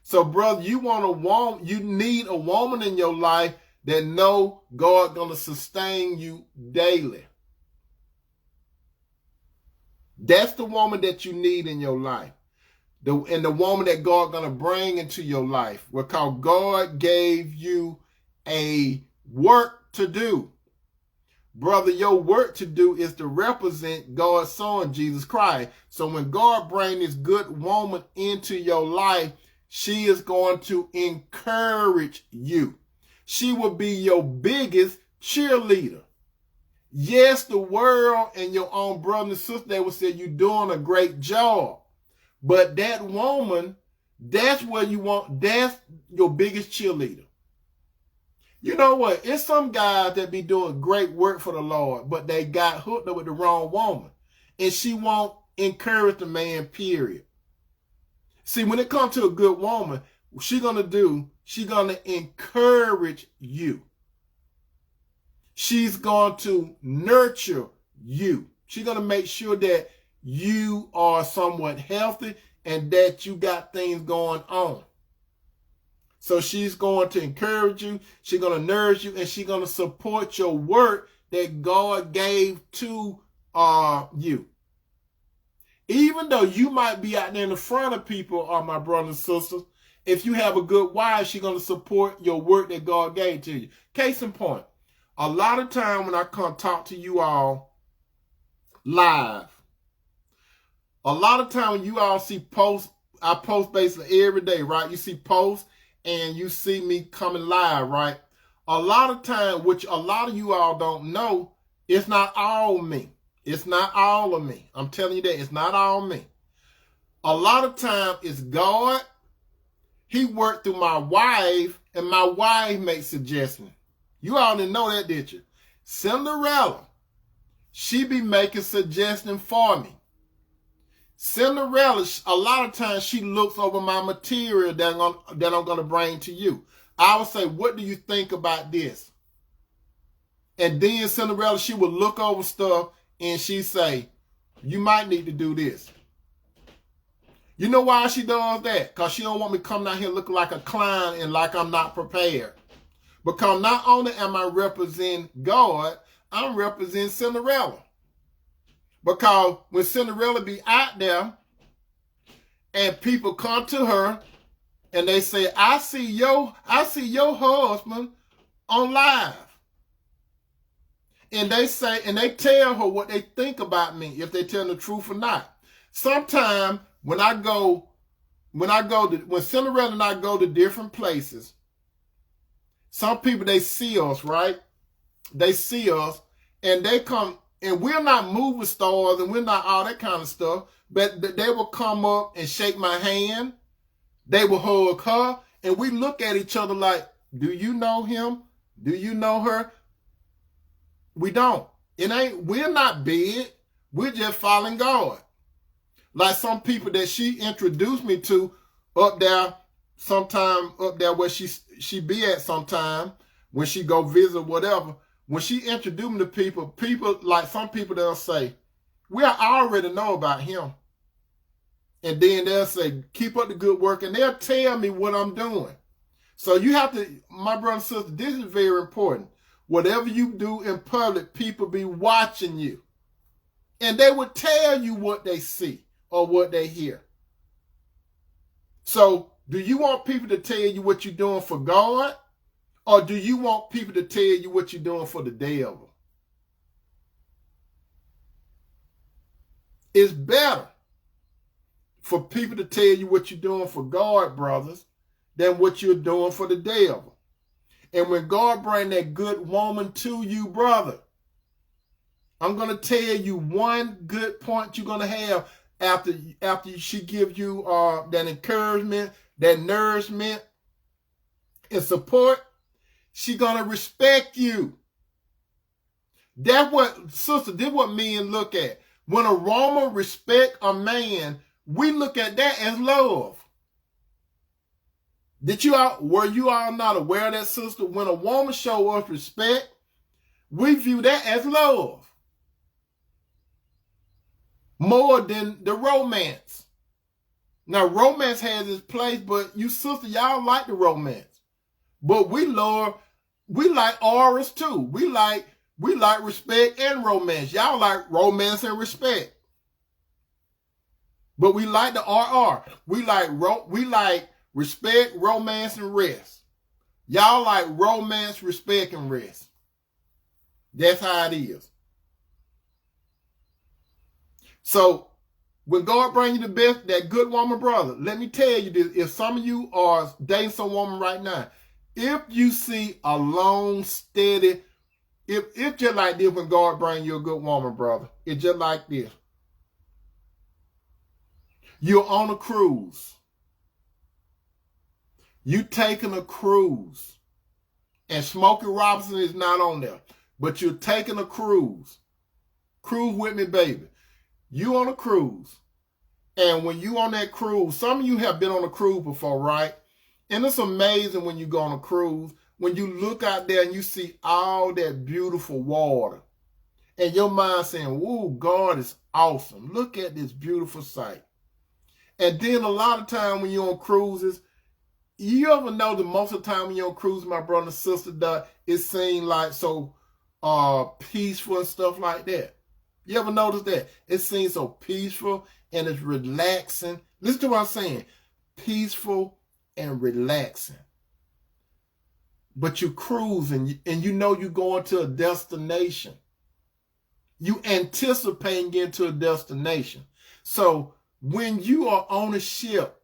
So, brother, you need a woman in your life that know God gonna sustain you daily. That's the woman that you need in your life. And the woman that God gonna bring into your life. Because God gave you a work to do. Brother, your work to do is to represent God's Son, Jesus Christ. So when God brings this good woman into your life, she is going to encourage you. She will be your biggest cheerleader. Yes, the world and your own brother and sister, they will say you're doing a great job. But that woman, that's what you want. That's your biggest cheerleader. You know what? It's some guys that be doing great work for the Lord, but they got hooked up with the wrong woman. And she won't encourage the man, period. See, when it comes to a good woman, what she's going to encourage you. She's going to nurture you. She's going to make sure that you are somewhat healthy and that you got things going on. So she's going to encourage you. She's going to nourish you, and she's going to support your work that God gave to you. Even though you might be out there in the front of people, my brothers and sisters, if you have a good wife, she's going to support your work that God gave to you. Case in point, a lot of time when I come talk to you all live, a lot of time when you all see posts, I post basically every day, right? You see posts and you see me coming live, right? A lot of time, which a lot of you all don't know, it's not all me. It's not all of me. I'm telling you that it's not all me. A lot of time it's God. He worked through my wife, and my wife makes suggestions. You all didn't know that, did you? Cinderella, she be making suggestions for me. Cinderella, a lot of times she looks over my material that I'm going to bring to you. I would say, what do you think about this? And then Cinderella, she would look over stuff and she say, you might need to do this. You know why she does that? Because she don't want me coming out here looking like a clown and like I'm not prepared. Because not only am I representing God, I'm representing Cinderella. Because when Cinderella be out there and people come to her and they say, I see your husband on live. And they say, and they tell her what they think about me, if they tell the truth or not. Sometimes when Cinderella and I go to different places, some people, they see us, right? They see us and they come, and we're not movie stars and we're not all that kind of stuff, but they will come up and shake my hand. They will hug her, and we look at each other like, do you know him? Do you know her? We don't. We're not big. We're just following God. Like some people that she introduced me to up there, sometime up there where she be at sometime, when she go visit, whatever. When she introduced me to people like some people, they'll say, we already know about him. And then they'll say, keep up the good work. And they'll tell me what I'm doing. So you have to, my brother and sister, this is very important. Whatever you do in public, people be watching you. And they would tell you what they see or what they hear. So do you want people to tell you what you're doing for God? Or do you want people to tell you what you're doing for the devil? It's better for people to tell you what you're doing for God, brothers, than what you're doing for the devil. And when God bring that good woman to you, brother, I'm going to tell you one good point you're going to have after she gives you that encouragement, that nourishment, and support. She's going to respect you. That's what, sister, this is what men look at. When a woman respect a man, we look at that as love. Were you all not aware of that, sister? When a woman show us respect, we view that as love. More than the romance. Now, romance has its place, but you sister, y'all like the romance. But we like auras too. We like respect and romance. Y'all like romance and respect. But we like the RR. We like respect, romance, and rest. Y'all like romance, respect, and rest. That's how it is. So when God bring you the best, that good woman, brother, let me tell you this. If some of you are dating some woman right now, if you see a long, steady, if just like this when God bring you a good woman, brother, it's just like this. You're on a cruise. You taking a cruise. And Smokey Robinson is not on there. But you're taking a cruise. Cruise with me, baby. You on a cruise. And when you on that cruise, some of you have been on a cruise before, right? And it's amazing when you go on a cruise, when you look out there and you see all that beautiful water. And your mind saying, "Ooh, God is awesome. Look at this beautiful sight." And then a lot of time when you're on cruises, you ever know that most of the time when you're on cruises, my brother and sister, it seems like so peaceful and stuff like that. You ever notice that? It seems so peaceful and it's relaxing. Listen to what I'm saying. Peaceful and relaxing. but you cruising and you know you're going to a destination. You anticipating getting to a destination. So when you are on a ship,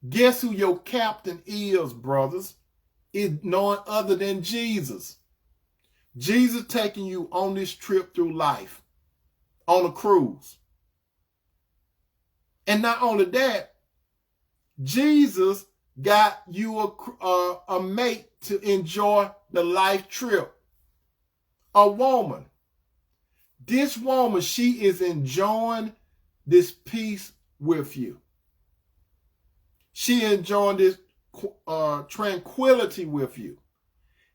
guess who your captain is, brothers? It's none other than Jesus. Jesus taking you on this trip through life, on a cruise. And not only that, Jesus got you a mate to enjoy the life trip. A woman. This woman, she is enjoying this peace with you. She enjoying this tranquility with you.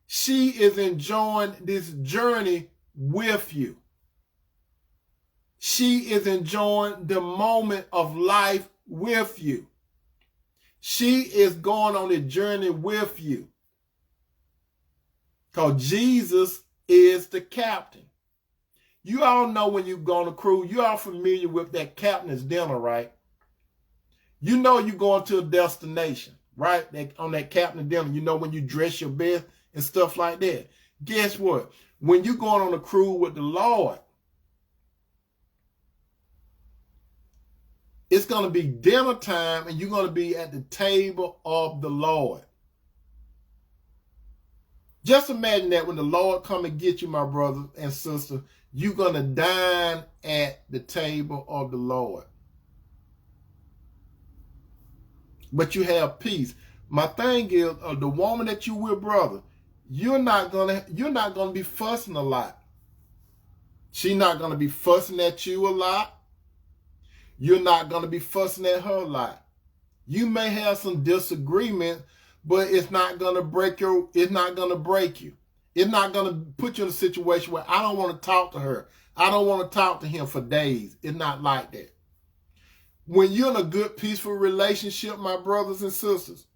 She is enjoying this journey with you. She is enjoying the moment of life with you. She is going on a journey with you. Because Jesus is the captain. You all know when you go on a cruise, you all familiar with that captain's dinner, right? You know you're going to a destination, right? On that captain's dinner, you know when you dress your best and stuff like that. Guess what? When you're going on a cruise with the Lord, it's going to be dinner time and you're going to be at the table of the Lord. Just imagine that when the Lord come and get you, my brother and sister, you're going to dine at the table of the Lord. But you have peace. My thing is, the woman that you with, brother, you're not gonna be fussing a lot. She's not gonna be fussing at you a lot. You're not gonna be fussing at her a lot. You may have some disagreement, but it's not gonna break you. It's not gonna put you in a situation where I don't want to talk to her. I don't want to talk to him for days. It's not like that. When you're in a good, peaceful relationship, my brothers and sisters,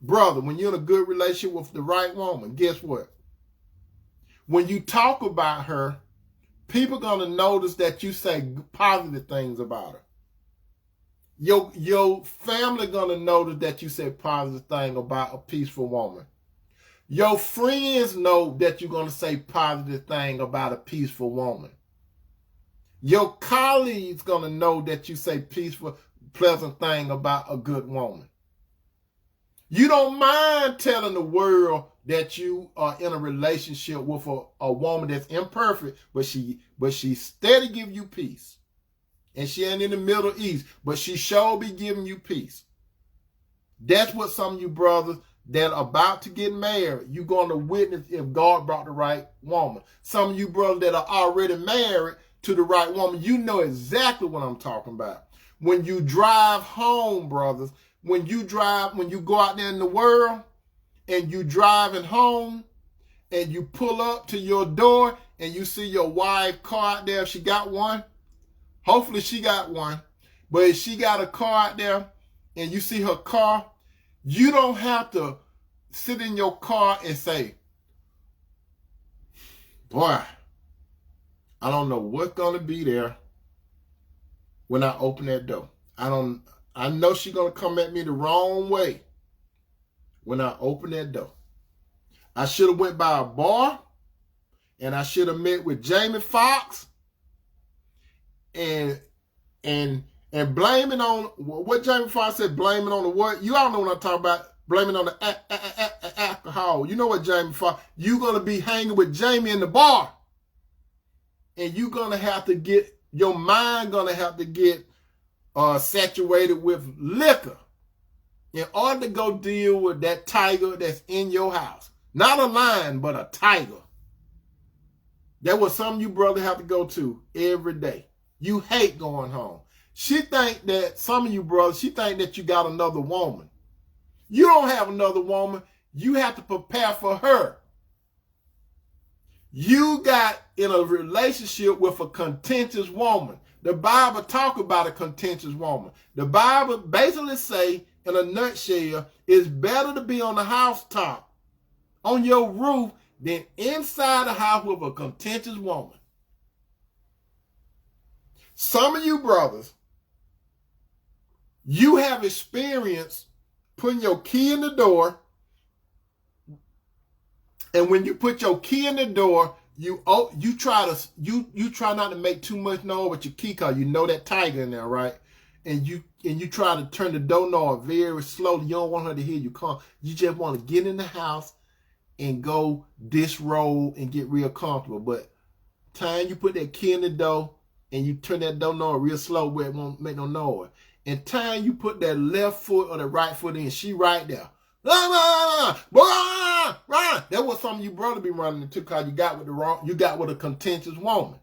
brother, when you're in a good relationship with the right woman, guess what? When you talk about her, people are going to notice that you say positive things about her. Your family going to notice that you say positive thing about a peaceful woman. Your friends know that you're going to say positive thing about a peaceful woman. Your colleagues going to know that you say peaceful, pleasant thing about a good woman. You don't mind telling the world that you are in a relationship with a woman that's imperfect, but she steady give you peace. And she ain't in the Middle East, but she sure be giving you peace. That's what some of you brothers that are about to get married, you're going to witness if God brought the right woman. Some of you brothers that are already married to the right woman, you know exactly what I'm talking about. When you drive home, brothers, when you go out there in the world and you driving home and you pull up to your door and you see your wife's car out there, if she got one, hopefully she got one, but if she got a car out there and you see her car, you don't have to sit in your car and say, boy, I don't know what's going to be there when I open that door. I know she's going to come at me the wrong way when I open that door. I should have went by a bar and I should have met with Jamie Foxx and blaming on what Jamie Foxx said, blaming on the what? You all know what I'm talking about. Blaming on the alcohol. You know what, Jamie Foxx? You're going to be hanging with Jamie in the bar. And you're going to have to get, your mind going to have to get saturated with liquor in order to go deal with that tiger that's in your house. Not a lion, but a tiger. That's what some of you brothers have to go to every day. You hate going home. She think that, some of you brothers, she think that you got another woman. You don't have another woman. You have to prepare for her. You got in a relationship with a contentious woman. The Bible talk about a contentious woman. The Bible basically say, in a nutshell, it's better to be on the housetop, on your roof, than inside the house with a contentious woman. Some of you brothers, you have experienced putting your key in the door, And when you put your key in the door, you try not to make too much noise with your key, cause you know that tiger in there, right? And you try to turn the door knob very slowly. You don't want her to hear you come. You just want to get in the house and go disrobe and get real comfortable. But time you put that key in the door and you turn that door knob real slow where it won't make no noise. And time you put that left foot or the right foot in, she right there. That's what some of you brothers be running into, because you got with a contentious woman.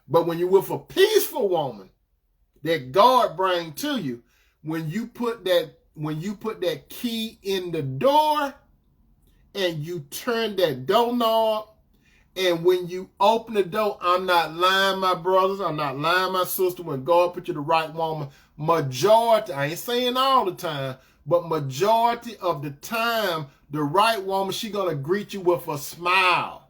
But when you're with a peaceful woman that God brings to you, when you put that key in the door and you turn that door knob, and when you open the door, I'm not lying, my brothers, I'm not lying, my sister, when God put you the right woman, majority, I ain't saying all the time, but majority of the time, the right woman, she gonna greet you with a smile.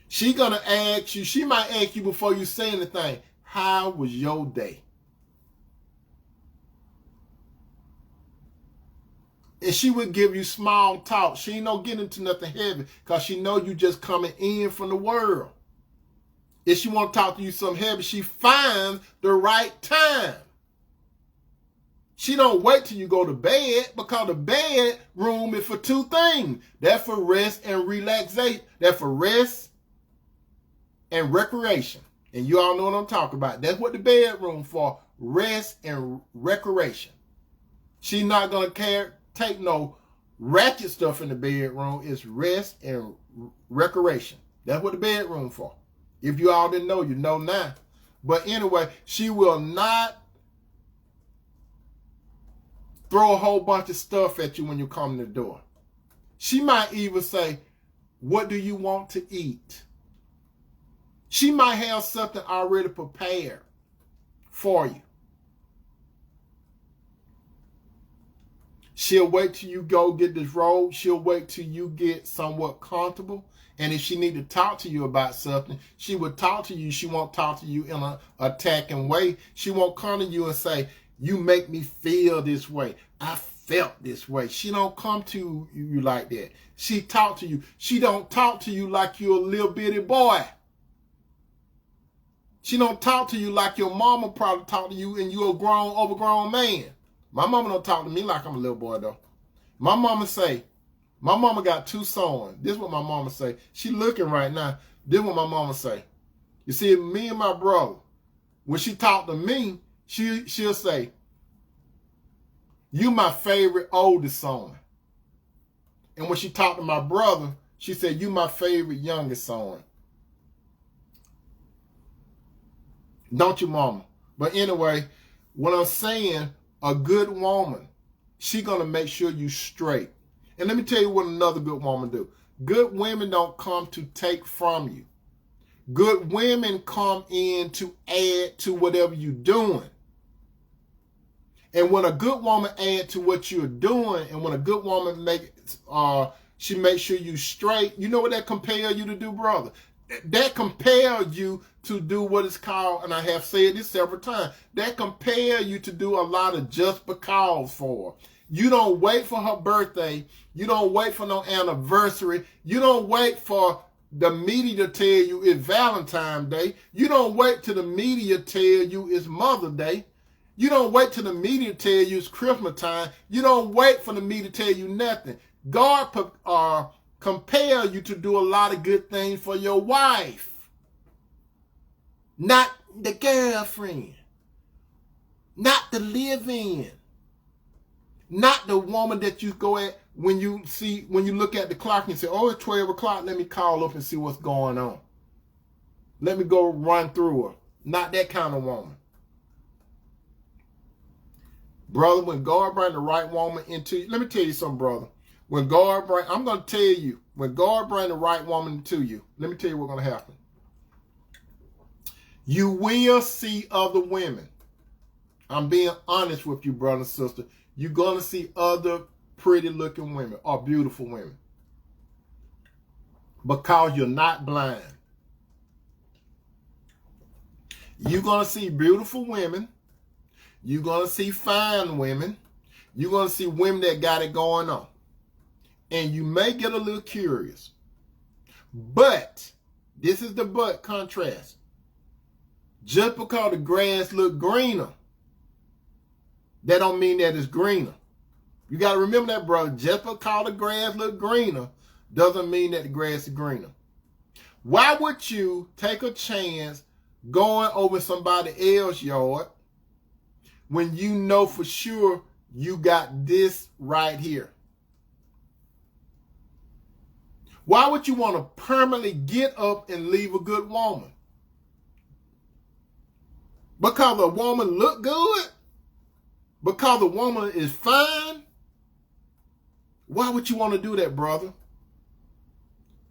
She gonna ask you, she might ask you before you say anything, how was your day? And she would give you small talk. She ain't no get into nothing heavy, because she know you just coming in from the world. If she want to talk to you something heavy, she finds the right time. She don't wait till you go to bed, because the bedroom is for two things. That's for rest and relaxation. That's for rest and recreation. And you all know what I'm talking about. That's what the bedroom for, rest and recreation. She's not going to take no ratchet stuff in the bedroom. It's rest and recreation. That's what the bedroom for. If you all didn't know, you know now. But anyway, she will not throw a whole bunch of stuff at you when you come to the door. She might even say, what do you want to eat? She might have something already prepared for you. She'll wait till you go get this robe. She'll wait till you get somewhat comfortable. And if she need to talk to you about something, she would talk to you. She won't talk to you in an attacking way. She won't come to you and say, you make me feel this way. I felt this way. She don't come to you like that. She talk to you. She don't talk to you like you're a little bitty boy. She don't talk to you like your mama probably talk to you and you're a overgrown man. My mama don't talk to me like I'm a little boy, though. My mama got two sons. This is what my mama say. She looking right now. This is what my mama say. You see, me and my brother, when she talk to me, she'll say, you my favorite oldest son. And when she talk to my brother, she said, you my favorite youngest son. Don't you, mama? But anyway, what I'm saying, a good woman, she gonna make sure you straight. And let me tell you what another good woman do. Good women don't come to take from you. Good women come in to add to whatever you're doing. And when a good woman add to what you're doing, and when a good woman she makes sure you straight, you know what that compels you to do, brother? That compels you to do what is called, and I have said this several times, that compels you to do a lot of just because for her. You don't wait for her birthday. You don't wait for no anniversary. You don't wait for the media to tell you it's Valentine's Day. You don't wait till the media tell you it's Mother's Day. You don't wait till the media tell you it's Christmas time. You don't wait for the media to tell you nothing. God compel you to do a lot of good things for your wife. Not the girlfriend. Not the live-in. Not the woman that you go at when you look at the clock and say, oh, it's 12 o'clock, let me call up and see what's going on. Let me go run through her. Not that kind of woman. Brother, when God bring the right woman into you, let me tell you something, brother. When God bring, I'm going to tell you, when God bring the right woman to you, let me tell you what's going to happen. You will see other women. I'm being honest with you, brother and sister. You're going to see other pretty looking women or beautiful women. Because you're not blind. You're going to see beautiful women. You're going to see fine women. You're going to see women that got it going on. and you may get a little curious. But, this is the but contrast. Just because the grass look greener, that don't mean that it's greener. You got to remember that, brother. Just because the grass look greener doesn't mean that the grass is greener. Why would you take a chance going over somebody else's yard when you know for sure you got this right here? Why would you want to permanently get up and leave a good woman? Because a woman look good? Because a woman is fine? Why would you want to do that, brother?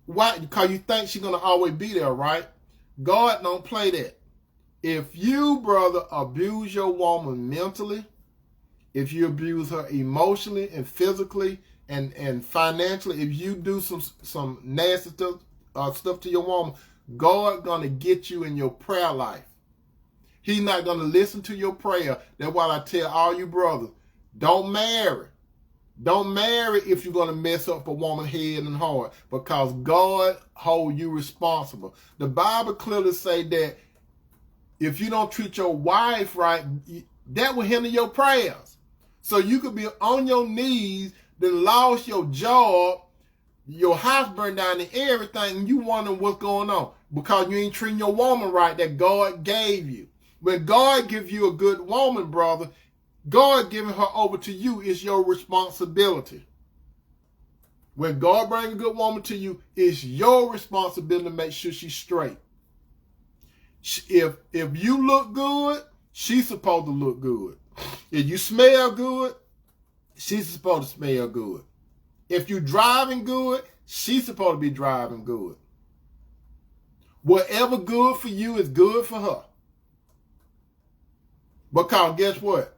Why? Because you think she's going to always be there, right? God don't play that. If you, brother, abuse your woman mentally, if you abuse her emotionally and physically and financially, if you do some nasty stuff to your woman, God going to get you in your prayer life. He's not going to listen to your prayer. That's why I tell all you brothers, don't marry. Don't marry if you're going to mess up a woman's head and heart, because God hold you responsible. The Bible clearly say that if you don't treat your wife right, that will hinder your prayers. So you could be on your knees, then lost your job, your house burned down and everything, and you wondering what's going on because you ain't treating your woman right that God gave you. When God gives you a good woman, brother, God giving her over to you is your responsibility. When God brings a good woman to you, it's your responsibility to make sure she's straight. If you look good, she's supposed to look good. If you smell good, she's supposed to smell good. If you're driving good, she's supposed to be driving good. Whatever good for you is good for her. Because guess what?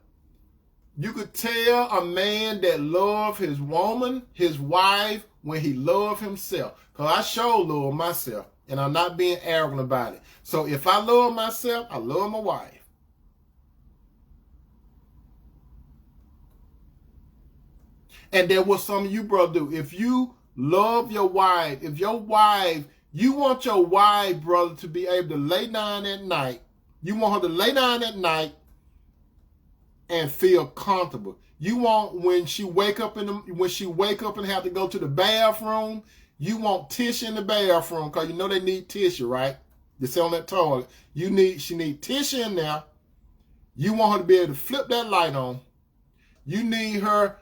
You could tell a man that loves his woman, his wife, when he loves himself. Because I sure love myself, and I'm not being arrogant about it. So if I love myself, I love my wife. And that's what some of you brothers do. If you love your wife, you want your wife, brother, to be able to lay down at night. You want her to lay down at night and feel comfortable. You want when she wake up and have to go to the bathroom, you want tissue in the bathroom because you know they need tissue, right? They sit on that toilet. She need tissue in there. You want her to be able to flip that light on. If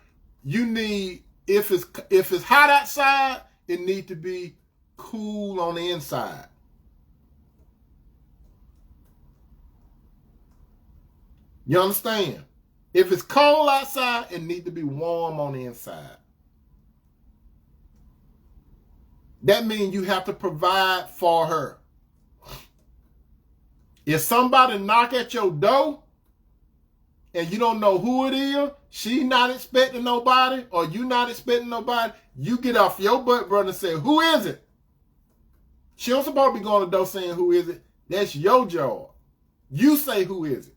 it's hot outside, it needs to be cool on the inside. You understand? If it's cold outside, it needs to be warm on the inside. That means you have to provide for her. If somebody knock at your door and you don't know who it is, she not expecting nobody or you not expecting nobody, you get off your butt, brother, and say, who is it? She don't supposed to be going to the door saying, who is it? That's your job. You say, who is it?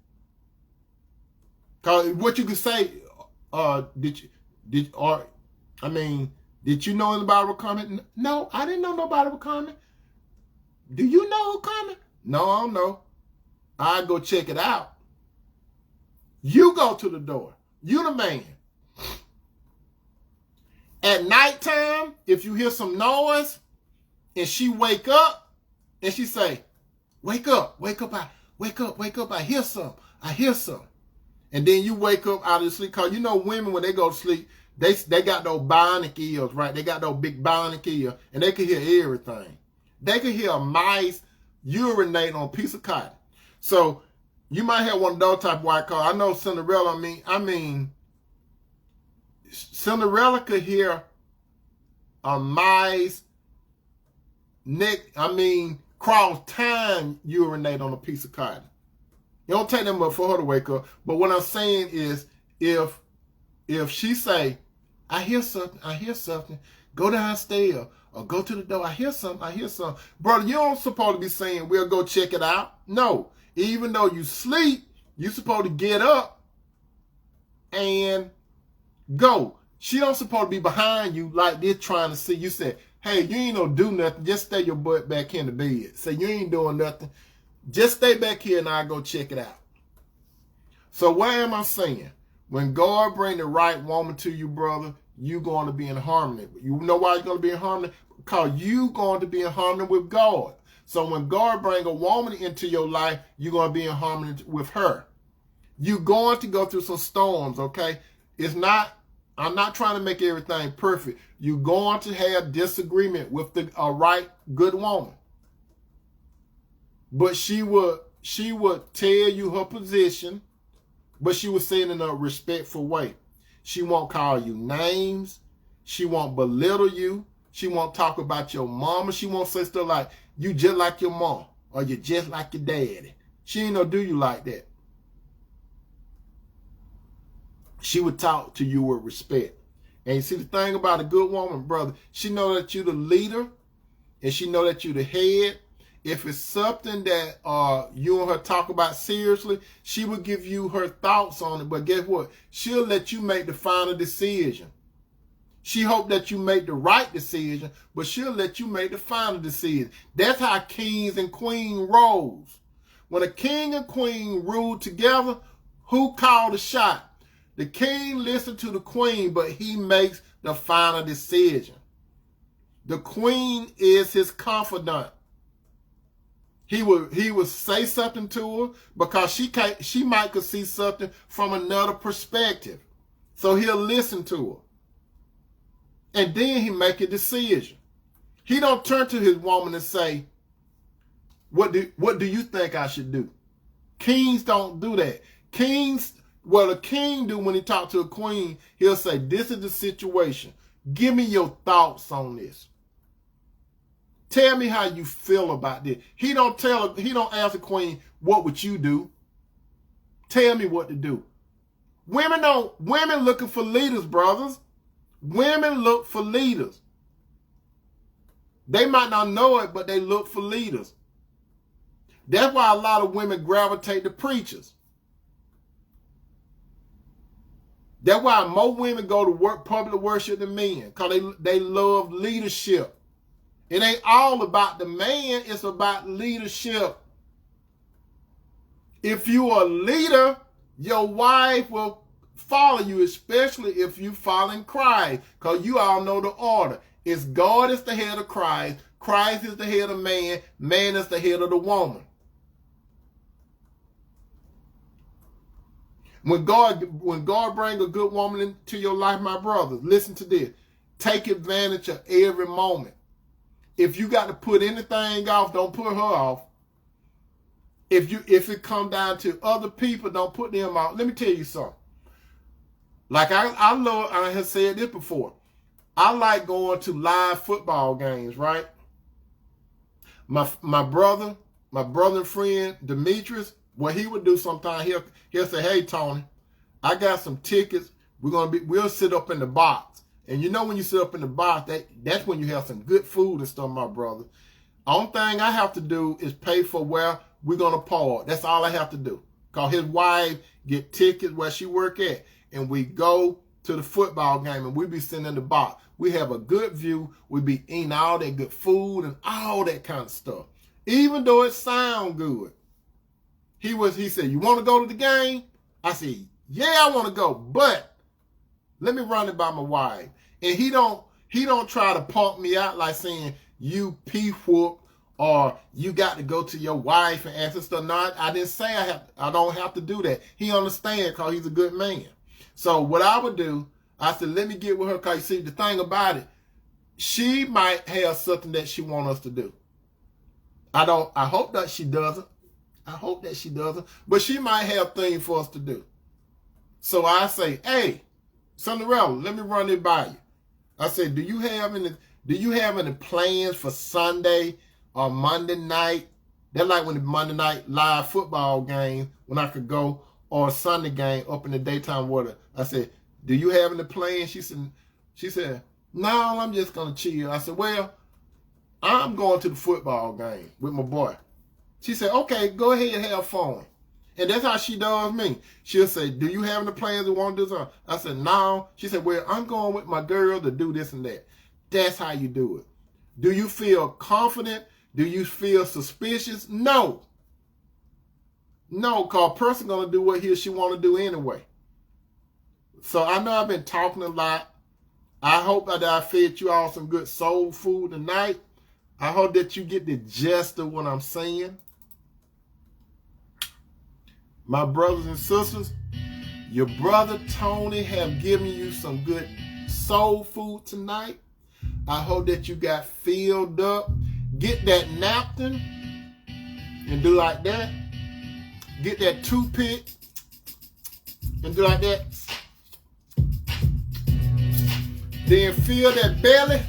Because what you could say, did you know anybody was coming? No, I didn't know nobody was coming. Do you know who's coming? No, I don't know. I go check it out. You go to the door. You the man. At nighttime, if you hear some noise and she wake up and she say, wake up, I hear something. And then you wake up out of sleep. Because you know women, when they go to sleep, they got those bionic ears, right? They got those big bionic ears, and they can hear everything. They can hear a mice urinate on a piece of cotton. So you might have one of those type of white cars. I know Cinderella, Cinderella could hear a mice cross time urinate on a piece of cotton. It don't take that much for her to wake up. But what I'm saying is, if she say, I hear something, go downstairs or go to the door, I hear something. Brother, you don't supposed to be saying, we'll go check it out. No. Even though you sleep, you're supposed to get up and go. She don't supposed to be behind you like this trying to see. You say, hey, you ain't no do nothing. Just stay your butt back in the bed. Say, you ain't doing nothing. Just stay back here and I'll go check it out. So what am I saying? When God bring the right woman to you, brother, you going to be in harmony. You know why you're going to be in harmony? Because you going to be in harmony with God. So when God bring a woman into your life, you're going to be in harmony with her. You're going to go through some storms, okay? I'm not trying to make everything perfect. You're going to have disagreement with a right, good woman. But she would tell you her position, but she would say it in a respectful way. She won't call you names. She won't belittle you. She won't talk about your mama. She won't say stuff like, you just like your mom, or you just like your daddy. She ain't gonna do you like that. She would talk to you with respect. And you see, the thing about a good woman, brother, she know that you're the leader, and she know that you're the head. If it's something that you and her talk about seriously, she will give you her thoughts on it. But guess what? She'll let you make the final decision. She hope that you make the right decision, but she'll let you make the final decision. That's how kings and queens rolls. When a king and queen rule together, who called the shot? The king listens to the queen, but he makes the final decision. The queen is his confidant. He would say something to her because she might could see something from another perspective. So he'll listen to her. And then he make a decision. He don't turn to his woman and say, what do you think I should do? Kings don't do that. What a king do when he talk to a queen, he'll say, this is the situation. Give me your thoughts on this. Tell me how you feel about this. He don't ask the queen, what would you do? Tell me what to do. Women looking for leaders, brothers. Women look for leaders. They might not know it, but they look for leaders. That's why a lot of women gravitate to preachers. That's why more women go to public worship than men, because they love leadership. It ain't all about the man, it's about leadership. If you are a leader, your wife will follow you, especially if you follow Christ, because you all know the order. It's God is the head of Christ, Christ is the head of man, man is the head of the woman. When God brings a good woman into your life, my brothers, listen to this. Take advantage of every moment. If you got to put anything off, don't put her off. If it come down to other people, don't put them off. Let me tell you something. Like I have said this before. I like going to live football games, right? My brother and friend Demetrius, what he would do sometimes, he'll say, hey Tony, I got some tickets. We'll sit up in the box. And you know when you sit up in the box, that's when you have some good food and stuff, my brother. Only thing I have to do is pay for where we're gonna park. That's all I have to do. Cause his wife get tickets where she work at, and we go to the football game, and we be sitting in the box. We have a good view. We be eating all that good food and all that kind of stuff. Even though it sound good. He said, you want to go to the game? I said, yeah, I want to go, but let me run it by my wife. And he don't try to punk me out like saying, you pee-whoop, or you got to go to your wife and ask her stuff. No, I didn't say I don't have to do that. He understands because he's a good man. So what I would do, I said, let me get with her, because you see, the thing about it, she might have something that she wants us to do. I hope that she doesn't. I hope that she doesn't. But she might have things for us to do. So I say, hey, Cinderella, let me run it by you. I said, do you have any plans for Sunday or Monday night? They're like when the Monday night live football game, when I could go, or a Sunday game up in the daytime water. I said, do you have any plans? She said, no, I'm just going to chill. I said, well, I'm going to the football game with my boy. She said, okay, go ahead and have fun. And that's how she does me. She'll say, do you have any plans to want to do something? I said, no. She said, well, I'm going with my girl to do this and that. That's how you do it. Do you feel confident? Do you feel suspicious? No. No, because a person going to do what he or she want to do anyway. So I know I've been talking a lot. I hope that I fed you all some good soul food tonight. I hope that you get the gist of what I'm saying. My brothers and sisters, your brother Tony have given you some good soul food tonight. I hope that you got filled up. Get that napkin and do like that. Get that toothpick and do like that. Then fill that belly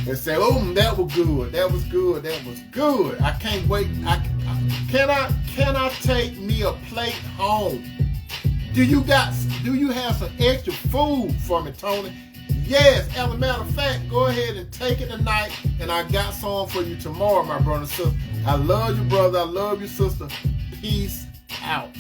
and say, oh, that was good. That was good. That was good. I can't wait. Can I take me a plate home? Do you have some extra food for me, Tony? Yes, as a matter of fact, go ahead and take it tonight, and I got some for you tomorrow, my brother and sister. I love you, brother. I love you, sister. Peace out.